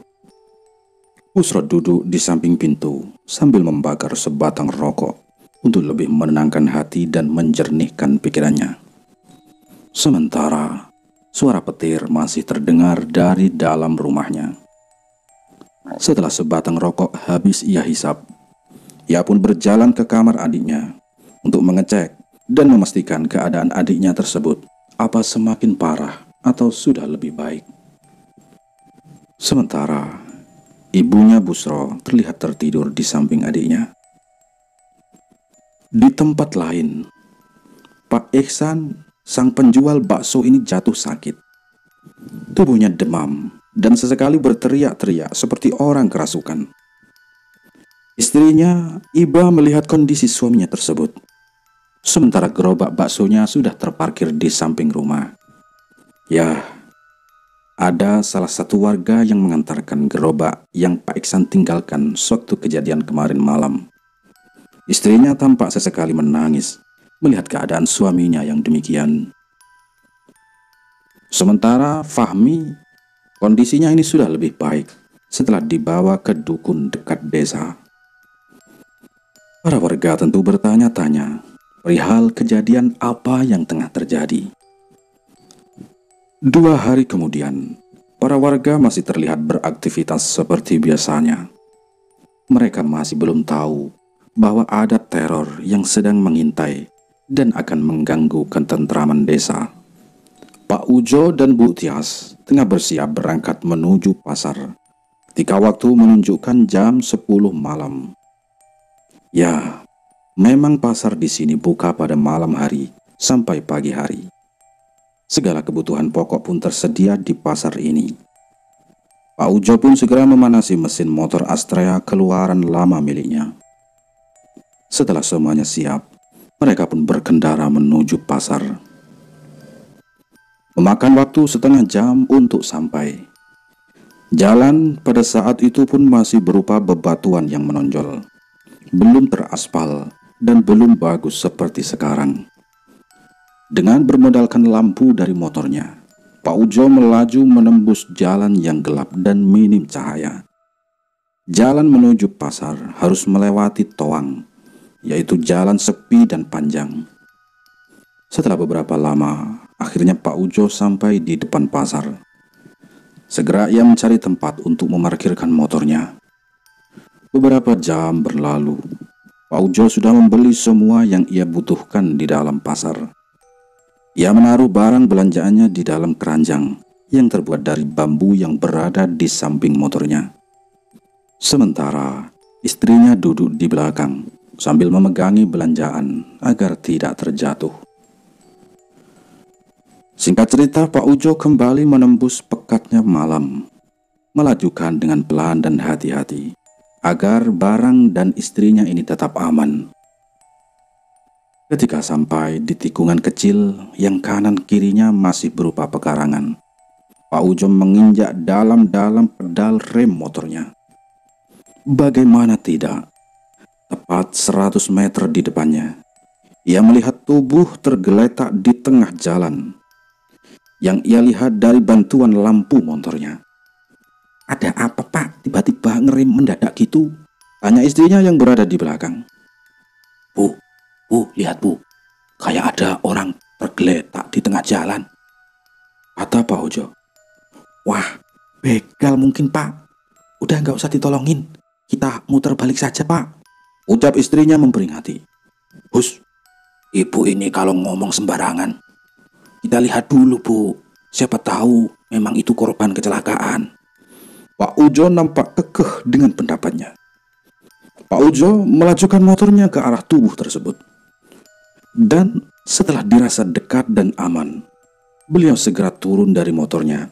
Speaker 1: Busro duduk di samping pintu sambil membakar sebatang rokok untuk lebih menenangkan hati dan menjernihkan pikirannya. Sementara suara petir masih terdengar dari dalam rumahnya. Setelah sebatang rokok habis ia hisap, ia pun berjalan ke kamar adiknya untuk mengecek dan memastikan keadaan adiknya tersebut apa semakin parah atau sudah lebih baik. Sementara ibunya Busro terlihat tertidur di samping adiknya. Di tempat lain, Pak Ihsan, sang penjual bakso ini jatuh sakit. Tubuhnya demam dan sesekali berteriak-teriak seperti orang kerasukan. Istrinya, Iba, melihat kondisi suaminya tersebut. Sementara gerobak baksonya sudah terparkir di samping rumah. Ya, ada salah satu warga yang mengantarkan gerobak yang Pak Iksan tinggalkan sewaktu kejadian kemarin malam. Istrinya tampak sesekali menangis melihat keadaan suaminya yang demikian. Sementara Fahmi, kondisinya ini sudah lebih baik setelah dibawa ke dukun dekat desa. Para warga tentu bertanya-tanya perihal kejadian apa yang tengah terjadi. 2 hari kemudian, para warga masih terlihat beraktivitas seperti biasanya. Mereka masih belum tahu bahwa ada teror yang sedang mengintai dan akan mengganggu ketentraman desa. Pak Ujo dan Bu Tias tengah bersiap berangkat menuju pasar ketika waktu menunjukkan jam 10 malam. Ya, memang pasar di sini buka pada malam hari sampai pagi hari. Segala kebutuhan pokok pun tersedia di pasar ini. Pak Ujo pun segera memanasi mesin motor Astrea keluaran lama miliknya. Setelah semuanya siap, mereka pun berkendara menuju pasar. Memakan waktu setengah jam untuk sampai. Jalan pada saat itu pun masih berupa bebatuan yang menonjol, belum teraspal dan belum bagus seperti sekarang. Dengan bermodalkan lampu dari motornya, Pak Ujo melaju menembus jalan yang gelap dan minim cahaya. Jalan menuju pasar harus melewati toang, yaitu jalan sepi dan panjang. Setelah beberapa lama, akhirnya Pak Ujo sampai di depan pasar. Segera ia mencari tempat untuk memarkirkan motornya. Beberapa jam berlalu, Pak Ujo sudah membeli semua yang ia butuhkan di dalam pasar. Ia menaruh barang belanjaannya di dalam keranjang yang terbuat dari bambu yang berada di samping motornya. Sementara istrinya duduk di belakang sambil memegangi belanjaan agar tidak terjatuh. Singkat cerita, Pak Ujo kembali menembus pekatnya malam, melajukan dengan pelan dan hati-hati agar barang dan istrinya ini tetap aman. Ketika sampai di tikungan kecil yang kanan kirinya masih berupa pekarangan, Pak Ujo menginjak dalam-dalam pedal rem motornya. Bagaimana tidak, tepat 100 meter di depannya, ia melihat tubuh tergeletak di tengah jalan. Yang ia lihat dari bantuan lampu motornya. "Ada apa, Pak? Tiba-tiba ngerem mendadak gitu?" tanya istrinya yang berada di belakang. Bu, lihat Bu, kayak ada orang tergeletak di tengah jalan," kata Pak Ujo. "Wah, begal mungkin Pak. Udah nggak usah ditolongin, kita muter balik saja Pak," ucap istrinya memperingati. "Hus, ibu ini kalau ngomong sembarangan. Kita lihat dulu Bu, siapa tahu memang itu korban kecelakaan." Pak Ujo nampak kekeh dengan pendapatnya. Pak Ujo melajukan motornya ke arah tubuh tersebut. Dan setelah dirasa dekat dan aman, beliau segera turun dari motornya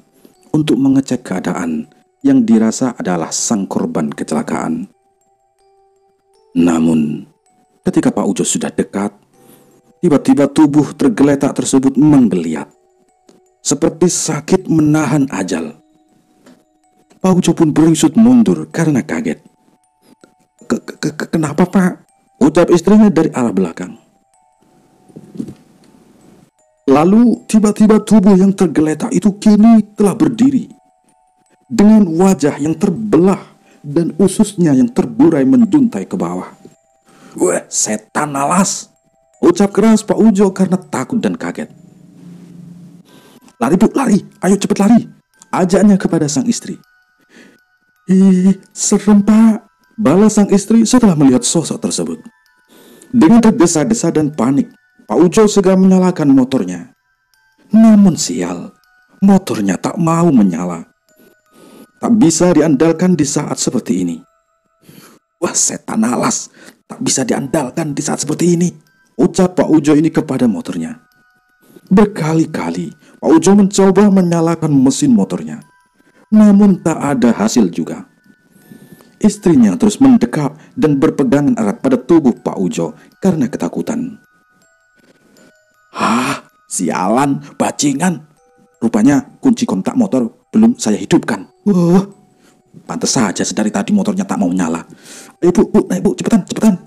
Speaker 1: untuk mengecek keadaan yang dirasa adalah sang korban kecelakaan. Namun, ketika Pak Ujo sudah dekat, tiba-tiba tubuh tergeletak tersebut menggeliat, seperti sakit menahan ajal. Pak Ujo pun beringsut mundur karena kaget. Kenapa Pak?" ucap istrinya dari arah belakang. Lalu tiba-tiba tubuh yang tergeletak itu kini telah berdiri, dengan wajah yang terbelah dan ususnya yang terburai menjuntai ke bawah. "Wah, setan alas!" ucap keras Pak Ujo karena takut dan kaget. "Lari Bu, lari, ayo cepet lari," ajaknya kepada sang istri. "Ih, serem Pak," balas sang istri setelah melihat sosok tersebut. Dengan tergesa-gesa dan panik, Pak Ujo segera menyalakan motornya. Namun sial, motornya tak mau menyala. Tak bisa diandalkan di saat seperti ini. "Wah, setan alas, tak bisa diandalkan di saat seperti ini," ucap Pak Ujo ini kepada motornya. Berkali-kali Pak Ujo mencoba menyalakan mesin motornya, namun tak ada hasil juga. Istrinya terus mendekat dan berpegangan erat pada tubuh Pak Ujo karena ketakutan. "Hah, sialan, bajingan. Rupanya kunci kontak motor belum saya hidupkan. Wah, pantas saja dari tadi motornya tak mau nyala. Ayo Bu, naik Bu, cepetan.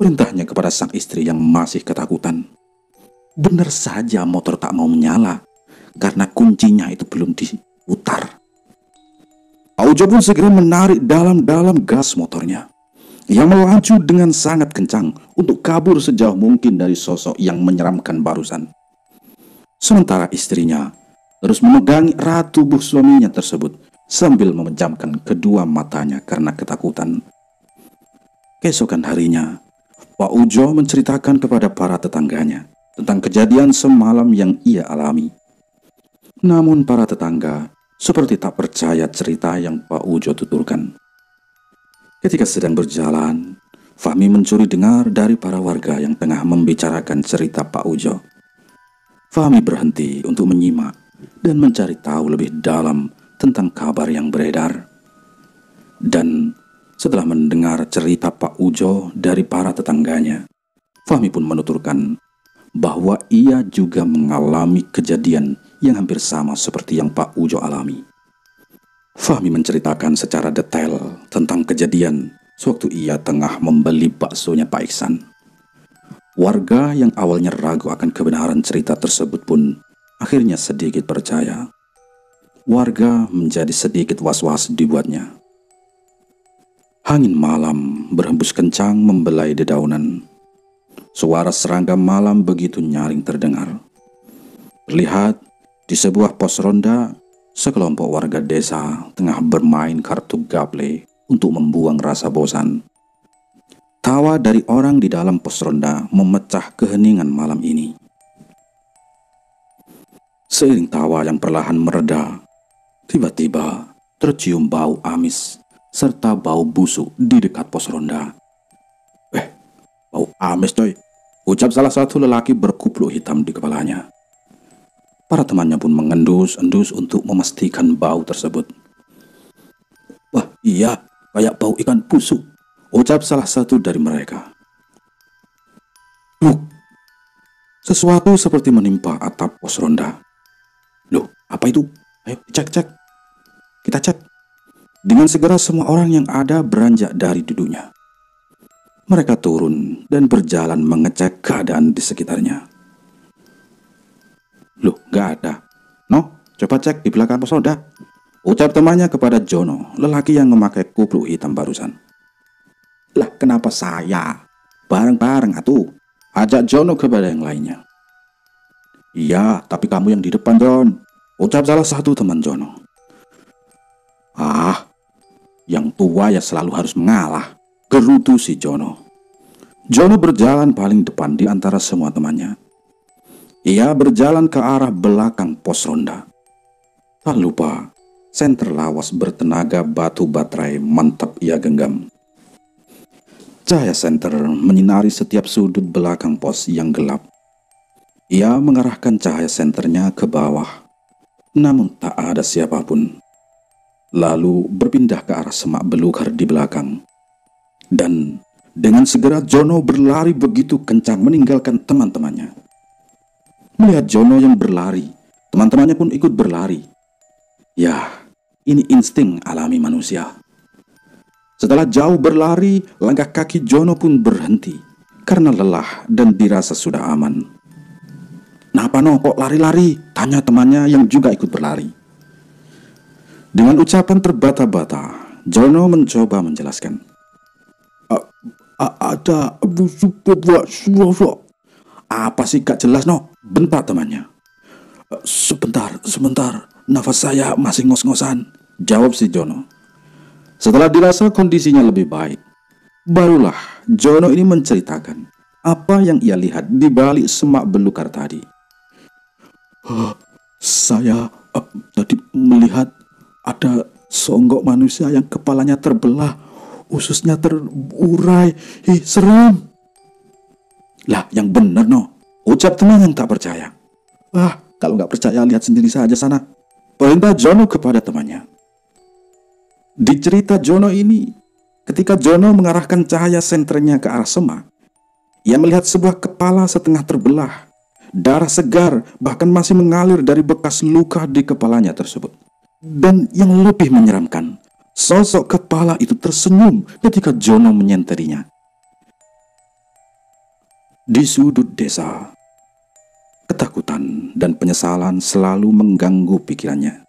Speaker 1: Perintahnya kepada sang istri yang masih ketakutan. Benar saja motor tak mau menyala karena kuncinya itu belum diputar. Pak Ujo pun segera menarik dalam-dalam gas motornya yang melaju dengan sangat kencang untuk kabur sejauh mungkin dari sosok yang menyeramkan barusan. Sementara istrinya terus memegangi erat tubuh suaminya tersebut sambil memejamkan kedua matanya karena ketakutan. Keesokan harinya, Pak Ujo menceritakan kepada para tetangganya tentang kejadian semalam yang ia alami. Namun para tetangga seperti tak percaya cerita yang Pak Ujo tuturkan. Ketika sedang berjalan, Fahmi mencuri dengar dari para warga yang tengah membicarakan cerita Pak Ujo. Fahmi berhenti untuk menyimak dan mencari tahu lebih dalam tentang kabar yang beredar. Dan setelah mendengar cerita Pak Ujo dari para tetangganya, Fahmi pun menuturkan bahwa ia juga mengalami kejadian yang hampir sama seperti yang Pak Ujo alami. Fahmi menceritakan secara detail tentang kejadian sewaktu ia tengah membeli baksonya Pak Iksan. Warga yang awalnya ragu akan kebenaran cerita tersebut pun akhirnya sedikit percaya. Warga menjadi sedikit was-was dibuatnya. Angin malam berhembus kencang membelai dedaunan. Suara serangga malam begitu nyaring terdengar. Terlihat di sebuah pos ronda, sekelompok warga desa tengah bermain kartu gaple untuk membuang rasa bosan. Tawa dari orang di dalam pos ronda memecah keheningan malam ini. Seiring tawa yang perlahan mereda, tiba-tiba tercium bau amis serta bau busuk di dekat pos ronda. Bau amis coy, ucap salah satu lelaki berkupluk hitam di kepalanya. Para temannya pun mengendus-endus untuk memastikan bau tersebut. Wah iya, kayak bau ikan busuk, ucap salah satu dari mereka. Sesuatu seperti menimpa atap pos ronda. Loh, apa itu? Ayo cek. Kita cek. Dengan segera semua orang yang ada beranjak dari duduknya. Mereka turun dan berjalan mengecek keadaan di sekitarnya. Loh, gak ada. No, coba cek di belakang pos ronda, ucap temannya kepada Jono, lelaki yang memakai kupluk hitam barusan. Lah, kenapa saya? Bareng-bareng atuh, ajak Jono kepada yang lainnya. Iya, tapi kamu yang di depan, Jon, ucap salah satu teman Jono. Yang tua ya selalu harus mengalah, gerutu si Jono. Jono berjalan paling depan di antara semua temannya. Ia berjalan ke arah belakang pos ronda. Tak lupa, senter lawas bertenaga batu baterai mantap ia genggam. Cahaya senter menyinari setiap sudut belakang pos yang gelap. Ia mengarahkan cahaya senternya ke bawah, namun tak ada siapapun. Lalu berpindah ke arah semak belukar di belakang. Dan dengan segera Jono berlari begitu kencang meninggalkan teman-temannya. Melihat Jono yang berlari, teman-temannya pun ikut berlari. Ya, ini insting alami manusia. Setelah jauh berlari, langkah kaki Jono pun berhenti karena lelah dan dirasa sudah aman. Napa no kok lari-lari? Tanya temannya yang juga ikut berlari. Dengan ucapan terbata-bata, Jono mencoba menjelaskan. Ada busuk buat suara. Apa sih gak jelas no? Bentak temannya. Sebentar, nafas saya masih ngos-ngosan, jawab si Jono. Setelah dirasa kondisinya lebih baik, barulah Jono ini menceritakan apa yang ia lihat di balik semak belukar tadi. Saya tadi melihat ada songgok manusia yang kepalanya terbelah, ususnya terurai. Serem. Lah, yang bener no, ucap teman yang tak percaya. Kalau gak percaya lihat sendiri saja sana, perintah Jono kepada temannya. Di cerita Jono ini, ketika Jono mengarahkan cahaya senternya ke arah semak, ia melihat sebuah kepala setengah terbelah. Darah segar bahkan masih mengalir dari bekas luka di kepalanya tersebut. Dan yang lebih menyeramkan, sosok kepala itu tersenyum ketika Jono menyenterinya. Di sudut desa, ketakutan dan penyesalan selalu mengganggu pikirannya.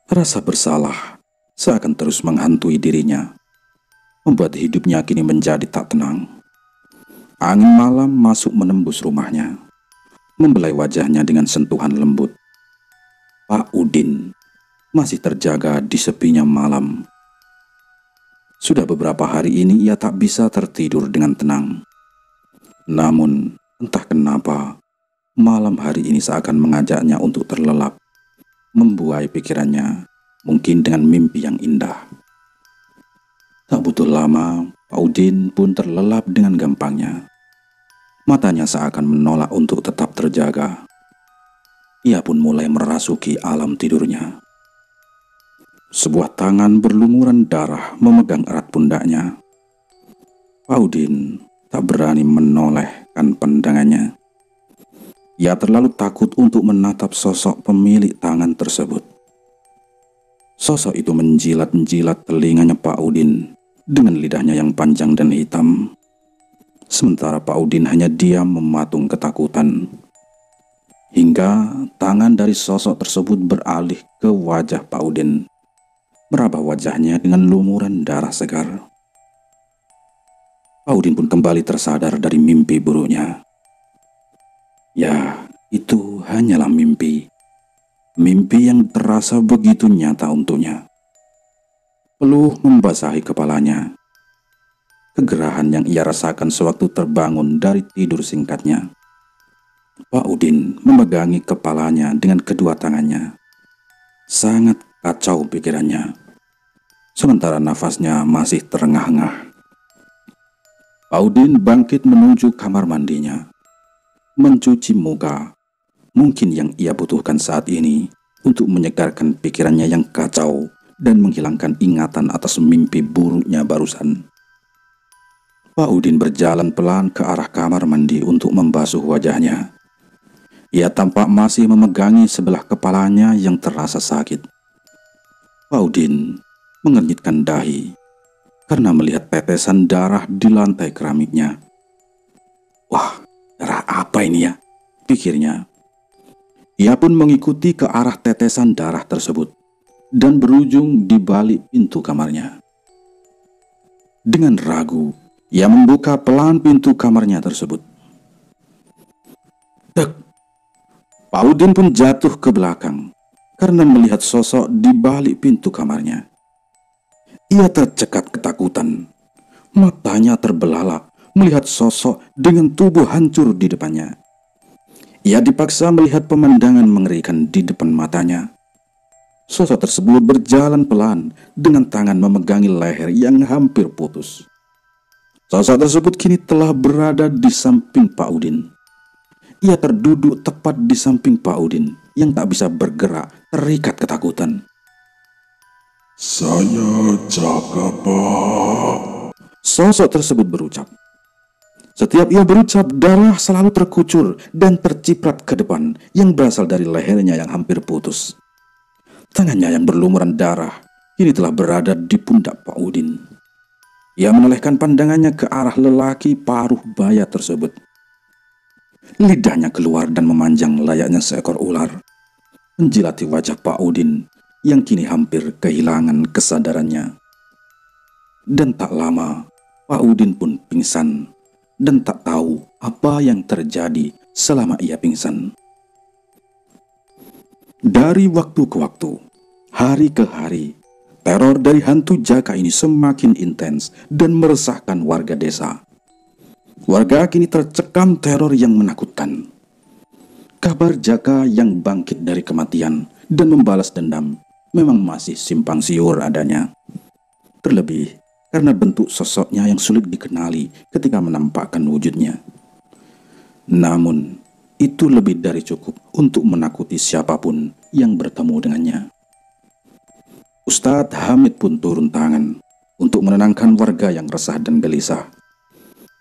Speaker 1: Rasa bersalah seakan terus menghantui dirinya, membuat hidupnya kini menjadi tak tenang. Angin malam masuk menembus rumahnya, membelai wajahnya dengan sentuhan lembut. Pak Udin masih terjaga di sepinya malam. Sudah beberapa hari ini ia tak bisa tertidur dengan tenang. Namun, entah kenapa, malam hari ini seakan mengajaknya untuk terlelap, membuai pikirannya mungkin dengan mimpi yang indah. Tak butuh lama, Pak Udin pun terlelap dengan gampangnya. Matanya seakan menolak untuk tetap terjaga. Ia pun mulai merasuki alam tidurnya. Sebuah tangan berlumuran darah memegang erat pundaknya. Pak Udin tak berani menolehkan pandangannya. Ia terlalu takut untuk menatap sosok pemilik tangan tersebut. Sosok itu menjilat-jilat telinganya Pak Udin dengan lidahnya yang panjang dan hitam. Sementara Pak Udin hanya diam mematung ketakutan. Hingga tangan dari sosok tersebut beralih ke wajah Pak Udin, meraba wajahnya dengan lumuran darah segar. Pak Udin pun kembali tersadar dari mimpi buruknya. Ya, itu hanyalah mimpi. Mimpi yang terasa begitu nyata untuknya. Peluh membasahi kepalanya. Kegerahan yang ia rasakan sewaktu terbangun dari tidur singkatnya. Pak Udin memegangi kepalanya dengan kedua tangannya. Sangat kacau pikirannya. Sementara nafasnya masih terengah-engah. Pak Udin bangkit menuju kamar mandinya, mencuci muka, mungkin yang ia butuhkan saat ini untuk menyegarkan pikirannya yang kacau dan menghilangkan ingatan atas mimpi buruknya barusan. Pak Udin berjalan pelan ke arah kamar mandi untuk membasuh wajahnya. Ia tampak masih memegangi sebelah kepalanya yang terasa sakit. Pak Udin mengernyitkan dahi karena melihat tetesan darah di lantai keramiknya. Wah, darah apa ini ya? Pikirnya. Ia pun mengikuti ke arah tetesan darah tersebut dan berujung di balik pintu kamarnya. Dengan ragu, ia membuka pelan pintu kamarnya tersebut. Dek! Pak Udin pun jatuh ke belakang karena melihat sosok di balik pintu kamarnya. Ia tercekat ketakutan. Matanya terbelalak melihat sosok dengan tubuh hancur di depannya. Ia dipaksa melihat pemandangan mengerikan di depan matanya. Sosok tersebut berjalan pelan dengan tangan memegangi leher yang hampir putus. Sosok tersebut kini telah berada di samping Pak Udin. Ia terduduk tepat di samping Pak Udin yang tak bisa bergerak, terikat ketakutan.
Speaker 2: Saya jaga, Pak.
Speaker 1: Sosok tersebut berucap. Setiap ia berucap, darah selalu terkucur dan terciprat ke depan yang berasal dari lehernya yang hampir putus. Tangannya yang berlumuran darah kini telah berada di pundak Pak Udin. Ia menolehkan pandangannya ke arah lelaki paruh baya tersebut. Lidahnya keluar dan memanjang layaknya seekor ular, menjilati wajah Pak Udin yang kini hampir kehilangan kesadarannya. Dan tak lama, Pak Udin pun pingsan dan tak tahu apa yang terjadi selama ia pingsan. Dari waktu ke waktu, hari ke hari, teror dari hantu Jaka ini semakin intens dan meresahkan warga desa. Warga kini tercekam teror yang menakutkan. Kabar Jaka yang bangkit dari kematian dan membalas dendam memang masih simpang siur adanya. Terlebih karena bentuk sosoknya yang sulit dikenali ketika menampakkan wujudnya. Namun, itu lebih dari cukup untuk menakuti siapapun yang bertemu dengannya. Ustadz Hamid pun turun tangan untuk menenangkan warga yang resah dan gelisah.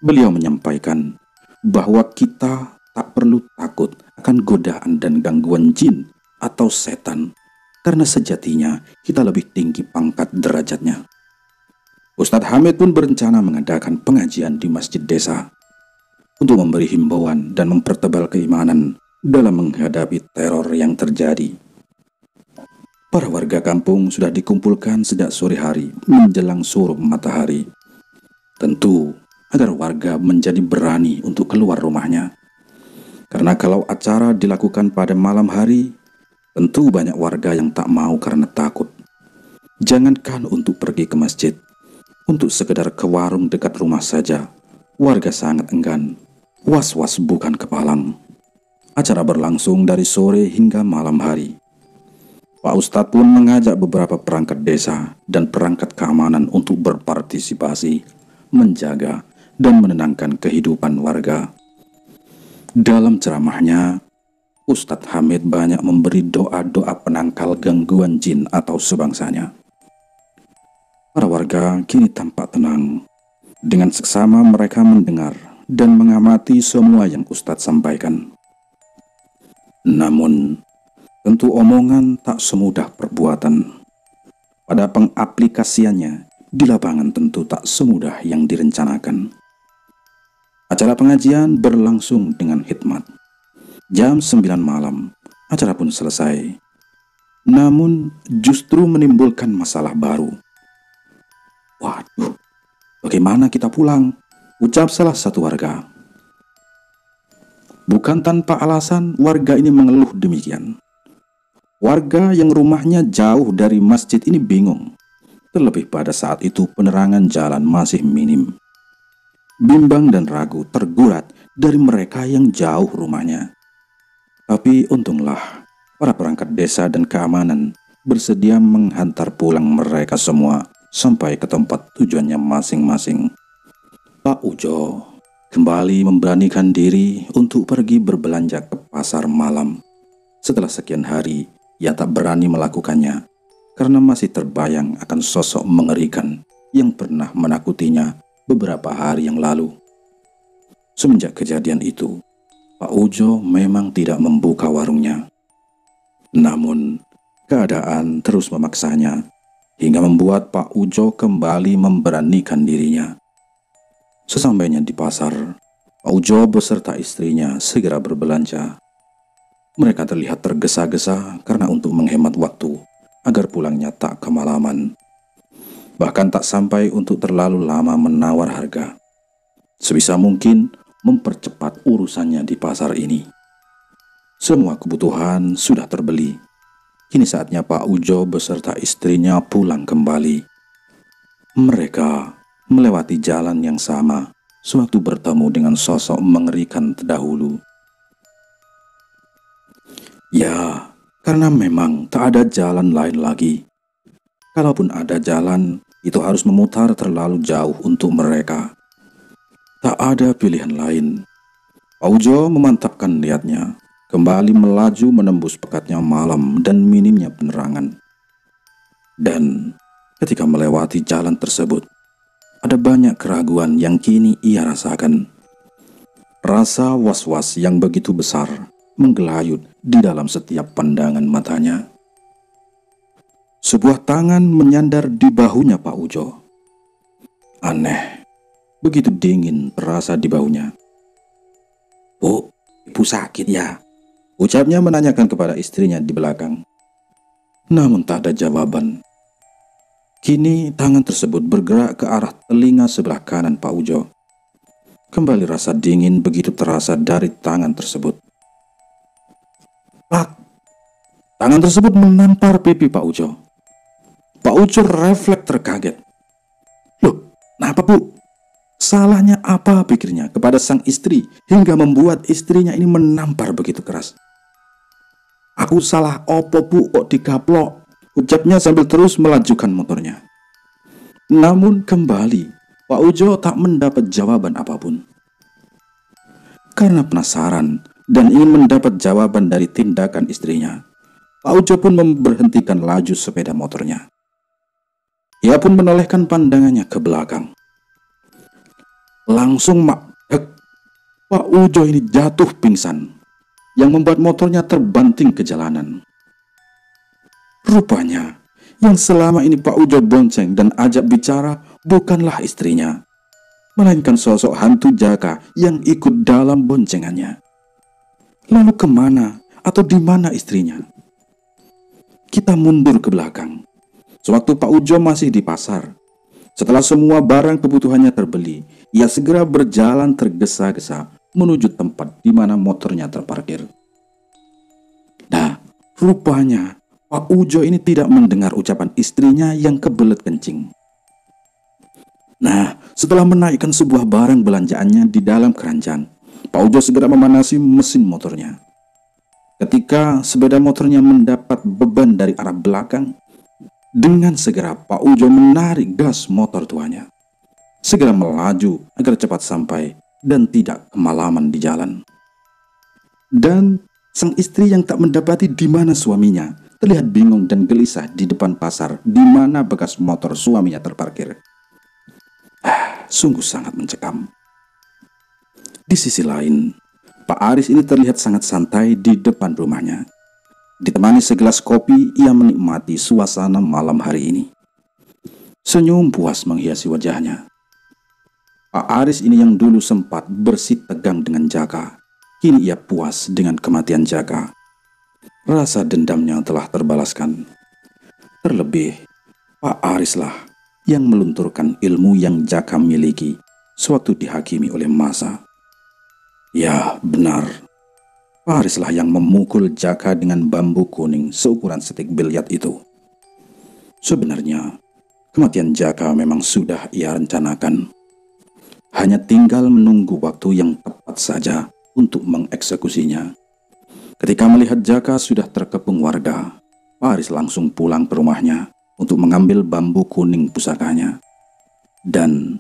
Speaker 1: Beliau menyampaikan bahwa kita tak perlu takut akan godaan dan gangguan jin atau setan, karena sejatinya kita lebih tinggi pangkat derajatnya. Ustadz Hamid pun berencana mengadakan pengajian di masjid desa. untuk memberi himbauan dan mempertebal keimanan dalam menghadapi teror yang terjadi. Para warga kampung sudah dikumpulkan sejak sore hari menjelang surup matahari. Tentu agar warga menjadi berani untuk keluar rumahnya. Karena kalau acara dilakukan pada malam hari, tentu banyak warga yang tak mau karena takut. Jangankan untuk pergi ke masjid, untuk sekedar ke warung dekat rumah saja, warga sangat enggan. Was-was bukan kepalang. Acara berlangsung dari sore hingga malam hari. Pak Ustadz pun mengajak beberapa perangkat desa dan perangkat keamanan untuk berpartisipasi, menjaga dan menenangkan kehidupan warga. Dalam ceramahnya, Ustadz Hamid banyak memberi doa-doa penangkal gangguan jin atau sebangsanya. Para warga kini tampak tenang. Dengan seksama mereka mendengar dan mengamati semua yang Ustadz sampaikan. Namun, tentu omongan tak semudah perbuatan. Pada pengaplikasiannya, di lapangan tentu tak semudah yang direncanakan. Acara pengajian berlangsung dengan hikmat. Jam 9 malam, acara pun selesai. Namun, justru menimbulkan masalah baru. Waduh, bagaimana kita pulang? Ucap salah satu warga. Bukan tanpa alasan warga ini mengeluh demikian. Warga yang rumahnya jauh dari masjid ini bingung. Terlebih pada saat itu penerangan jalan masih minim. Bimbang dan ragu tergurat dari mereka yang jauh rumahnya. Tapi untunglah para perangkat desa dan keamanan bersedia menghantar pulang mereka semua sampai ke tempat tujuannya masing-masing. Pak Ujo kembali memberanikan diri untuk pergi berbelanja ke pasar malam. Setelah sekian hari, ia tak berani melakukannya karena masih terbayang akan sosok mengerikan yang pernah menakutinya beberapa hari yang lalu. Semenjak kejadian itu, Pak Ujo memang tidak membuka warungnya. Namun, keadaan terus memaksanya hingga membuat Pak Ujo kembali memberanikan dirinya. Sesampainya di pasar, Pak Ujo beserta istrinya segera berbelanja. Mereka terlihat tergesa-gesa karena untuk menghemat waktu agar pulangnya tak kemalaman. Bahkan tak sampai untuk terlalu lama menawar harga. Sebisa mungkin mempercepat urusannya di pasar ini. Semua kebutuhan sudah terbeli. Kini saatnya Pak Ujo beserta istrinya pulang kembali. Mereka melewati jalan yang sama sewaktu bertemu dengan sosok mengerikan terdahulu. Ya, karena memang tak ada jalan lain lagi. Kalaupun ada jalan, itu harus memutar terlalu jauh untuk mereka. Tak ada pilihan lain. Pak Ujo memantapkan niatnya, kembali melaju menembus pekatnya malam dan minimnya penerangan. Dan ketika melewati jalan tersebut, ada banyak keraguan yang kini ia rasakan. Rasa was-was yang begitu besar menggelayut di dalam setiap pandangan matanya. Sebuah tangan menyandar di bahunya Pak Ujo. Aneh, begitu dingin terasa di bahunya. "Bu, ibu sakit ya?" ucapnya menanyakan kepada istrinya di belakang. Namun tak ada jawaban. Kini tangan tersebut bergerak ke arah telinga sebelah kanan Pak Ujo. Kembali rasa dingin begitu terasa dari tangan tersebut. Pak! Tangan tersebut menampar pipi Pak Ujo. Pak Ujo refleks terkaget. Loh, kenapa Bu? Salahnya apa pikirnya kepada sang istri hingga membuat istrinya ini menampar begitu keras? Aku salah opo Bu kok digaplok? Ucapnya sambil terus melajukan motornya. Namun kembali, Pak Ujo tak mendapat jawaban apapun. Karena penasaran dan ingin mendapat jawaban dari tindakan istrinya, Pak Ujo pun memberhentikan laju sepeda motornya. Ia pun menolehkan pandangannya ke belakang. Langsung Pak Ujo ini jatuh pingsan, yang membuat motornya terbanting ke jalanan. Rupanya, yang selama ini Pak Ujo bonceng dan ajak bicara bukanlah istrinya, melainkan sosok hantu Jaka yang ikut dalam boncengannya. Lalu kemana atau di mana istrinya? Kita mundur ke belakang. Sewaktu Pak Ujo masih di pasar, setelah semua barang kebutuhannya terbeli, ia segera berjalan tergesa-gesa menuju tempat di mana motornya terparkir. Nah, rupanya Pak Ujo ini tidak mendengar ucapan istrinya yang kebelet kencing. Nah, setelah menaikkan sebuah barang belanjaannya di dalam keranjang, Pak Ujo segera memanasi mesin motornya. Ketika sepeda motornya mendapat beban dari arah belakang, dengan segera Pak Ujo menarik gas motor tuanya. Segera melaju agar cepat sampai dan tidak kemalaman di jalan. Dan sang istri yang tak mendapati di mana suaminya terlihat bingung dan gelisah di depan pasar di mana bekas motor suaminya terparkir. Sungguh sangat mencekam. Di sisi lain, Pak Aris ini terlihat sangat santai di depan rumahnya. Ditemani segelas kopi, ia menikmati suasana malam hari ini. Senyum puas menghiasi wajahnya. Pak Aris ini yang dulu sempat bersih tegang dengan Jaka, kini ia puas dengan kematian Jaka. Rasa dendamnya telah terbalaskan. Terlebih, Pak Aris lah yang melunturkan ilmu yang Jaka miliki sewaktu dihakimi oleh masa. Ya, benar. Pak Aris lah yang memukul Jaka dengan bambu kuning seukuran stik biliar itu. Sebenarnya, kematian Jaka memang sudah ia rencanakan. Hanya tinggal menunggu waktu yang tepat saja untuk mengeksekusinya. Ketika melihat Jaka sudah terkepung warga, Pak Aris langsung pulang ke rumahnya untuk mengambil bambu kuning pusakanya. Dan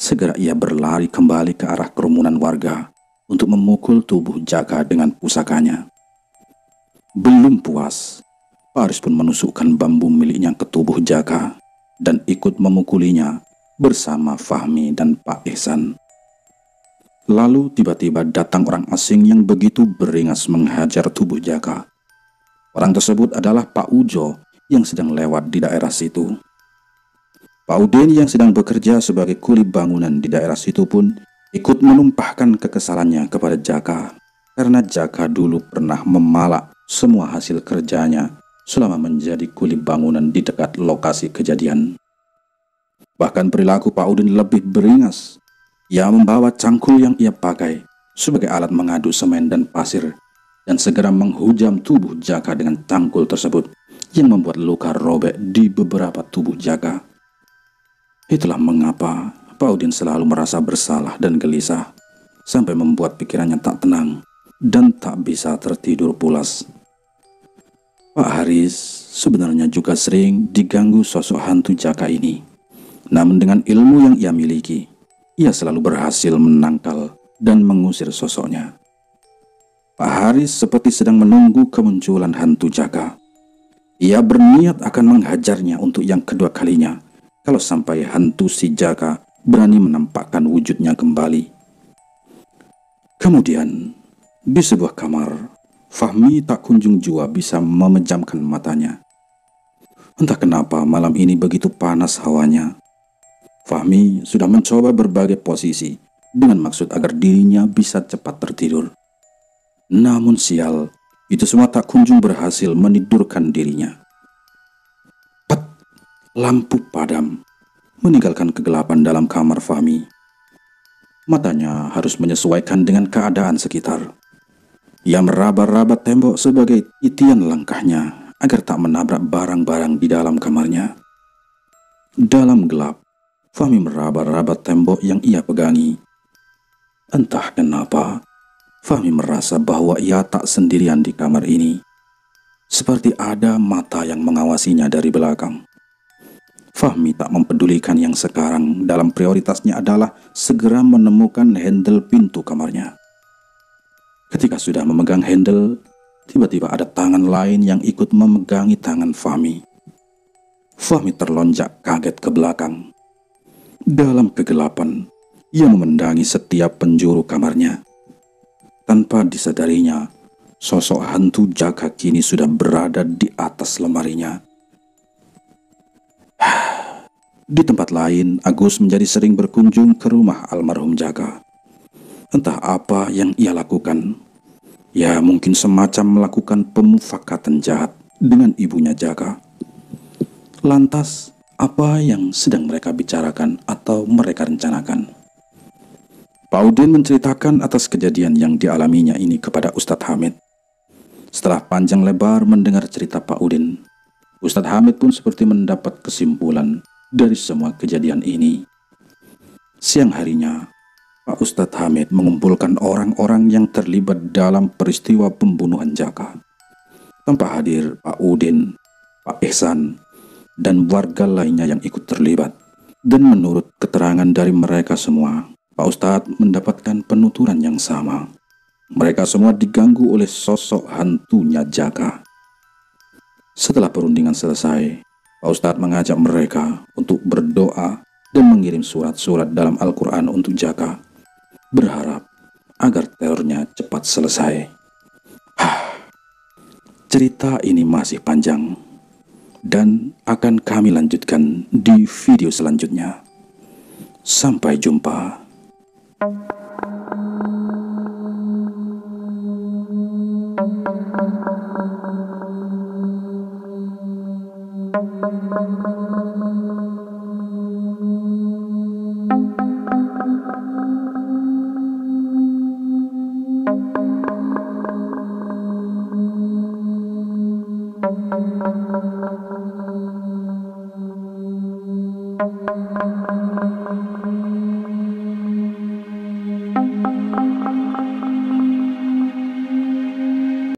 Speaker 1: segera ia berlari kembali ke arah kerumunan warga untuk memukul tubuh Jaka dengan pusakanya. Belum puas, Pak Aris pun menusukkan bambu miliknya ke tubuh Jaka dan ikut memukulinya bersama Fahmi dan Pak Ihsan. Lalu tiba-tiba datang orang asing yang begitu beringas menghajar tubuh Jaka. Orang tersebut adalah Pak Ujo yang sedang lewat di daerah situ. Pak Udin yang sedang bekerja sebagai kuli bangunan di daerah situ pun ikut menumpahkan kekesalannya kepada Jaka, karena Jaka dulu pernah memalak semua hasil kerjanya selama menjadi kuli bangunan di dekat lokasi kejadian. Bahkan perilaku Pak Udin lebih beringas. Ia membawa cangkul yang ia pakai sebagai alat mengaduk semen dan pasir dan segera menghujam tubuh Jaka dengan cangkul tersebut yang membuat luka robek di beberapa tubuh Jaka. Itulah mengapa Pak Udin selalu merasa bersalah dan gelisah, sampai membuat pikirannya tak tenang dan tak bisa tertidur pulas. Pak Haris sebenarnya juga sering diganggu sosok hantu Jaka ini. Namun dengan ilmu yang ia miliki, ia selalu berhasil menangkal dan mengusir sosoknya. Pak Haris seperti sedang menunggu kemunculan hantu Jaka. Ia berniat akan menghajarnya untuk yang kedua kalinya kalau sampai hantu si Jaka berani menampakkan wujudnya kembali. Kemudian, di sebuah kamar, Fahmi tak kunjung jua bisa memejamkan matanya. Entah kenapa malam ini begitu panas hawanya. Fahmi sudah mencoba berbagai posisi dengan maksud agar dirinya bisa cepat tertidur. Namun sial, itu semua tak kunjung berhasil menidurkan dirinya. Pet, lampu padam meninggalkan kegelapan dalam kamar Fahmi. Matanya harus menyesuaikan dengan keadaan sekitar. Ia meraba-raba tembok sebagai titian langkahnya agar tak menabrak barang-barang di dalam kamarnya. Dalam gelap, Fahmi meraba-raba tembok yang ia pegangi. Entah kenapa, Fahmi merasa bahwa ia tak sendirian di kamar ini. Seperti ada mata yang mengawasinya dari belakang. Fahmi tak mempedulikan yang sekarang dalam prioritasnya adalah segera menemukan handle pintu kamarnya. Ketika sudah memegang handle, tiba-tiba ada tangan lain yang ikut memegangi tangan Fahmi. Fahmi terlonjak kaget ke belakang. Dalam kegelapan, ia memendangi setiap penjuru kamarnya. Tanpa disadarinya, sosok hantu Jaka kini sudah berada di atas lemarinya. Di tempat lain, Agus menjadi sering berkunjung ke rumah almarhum Jaka. Entah apa yang ia lakukan. Ya, mungkin semacam melakukan pemufakatan jahat dengan ibunya Jaka. Lantas, apa yang sedang mereka bicarakan atau mereka rencanakan? Pak Udin menceritakan atas kejadian yang dialaminya ini kepada Ustadz Hamid. Setelah panjang lebar mendengar cerita Pak Udin, Ustadz Hamid pun seperti mendapat kesimpulan dari semua kejadian ini. Siang harinya, Pak Ustadz Hamid mengumpulkan orang-orang yang terlibat dalam peristiwa pembunuhan Jaka. Tanpa hadir Pak Udin, Pak Ihsan, dan warga lainnya yang ikut terlibat. Dan menurut keterangan dari mereka semua, Pak Ustadz mendapatkan penuturan yang sama. Mereka semua diganggu oleh sosok hantunya Jaka. Setelah perundingan selesai, Pak Ustadz mengajak mereka untuk berdoa dan mengirim surat-surat dalam Al-Quran untuk Jaka, berharap agar terornya cepat selesai. Cerita ini masih panjang dan akan kami lanjutkan di video selanjutnya. Sampai jumpa.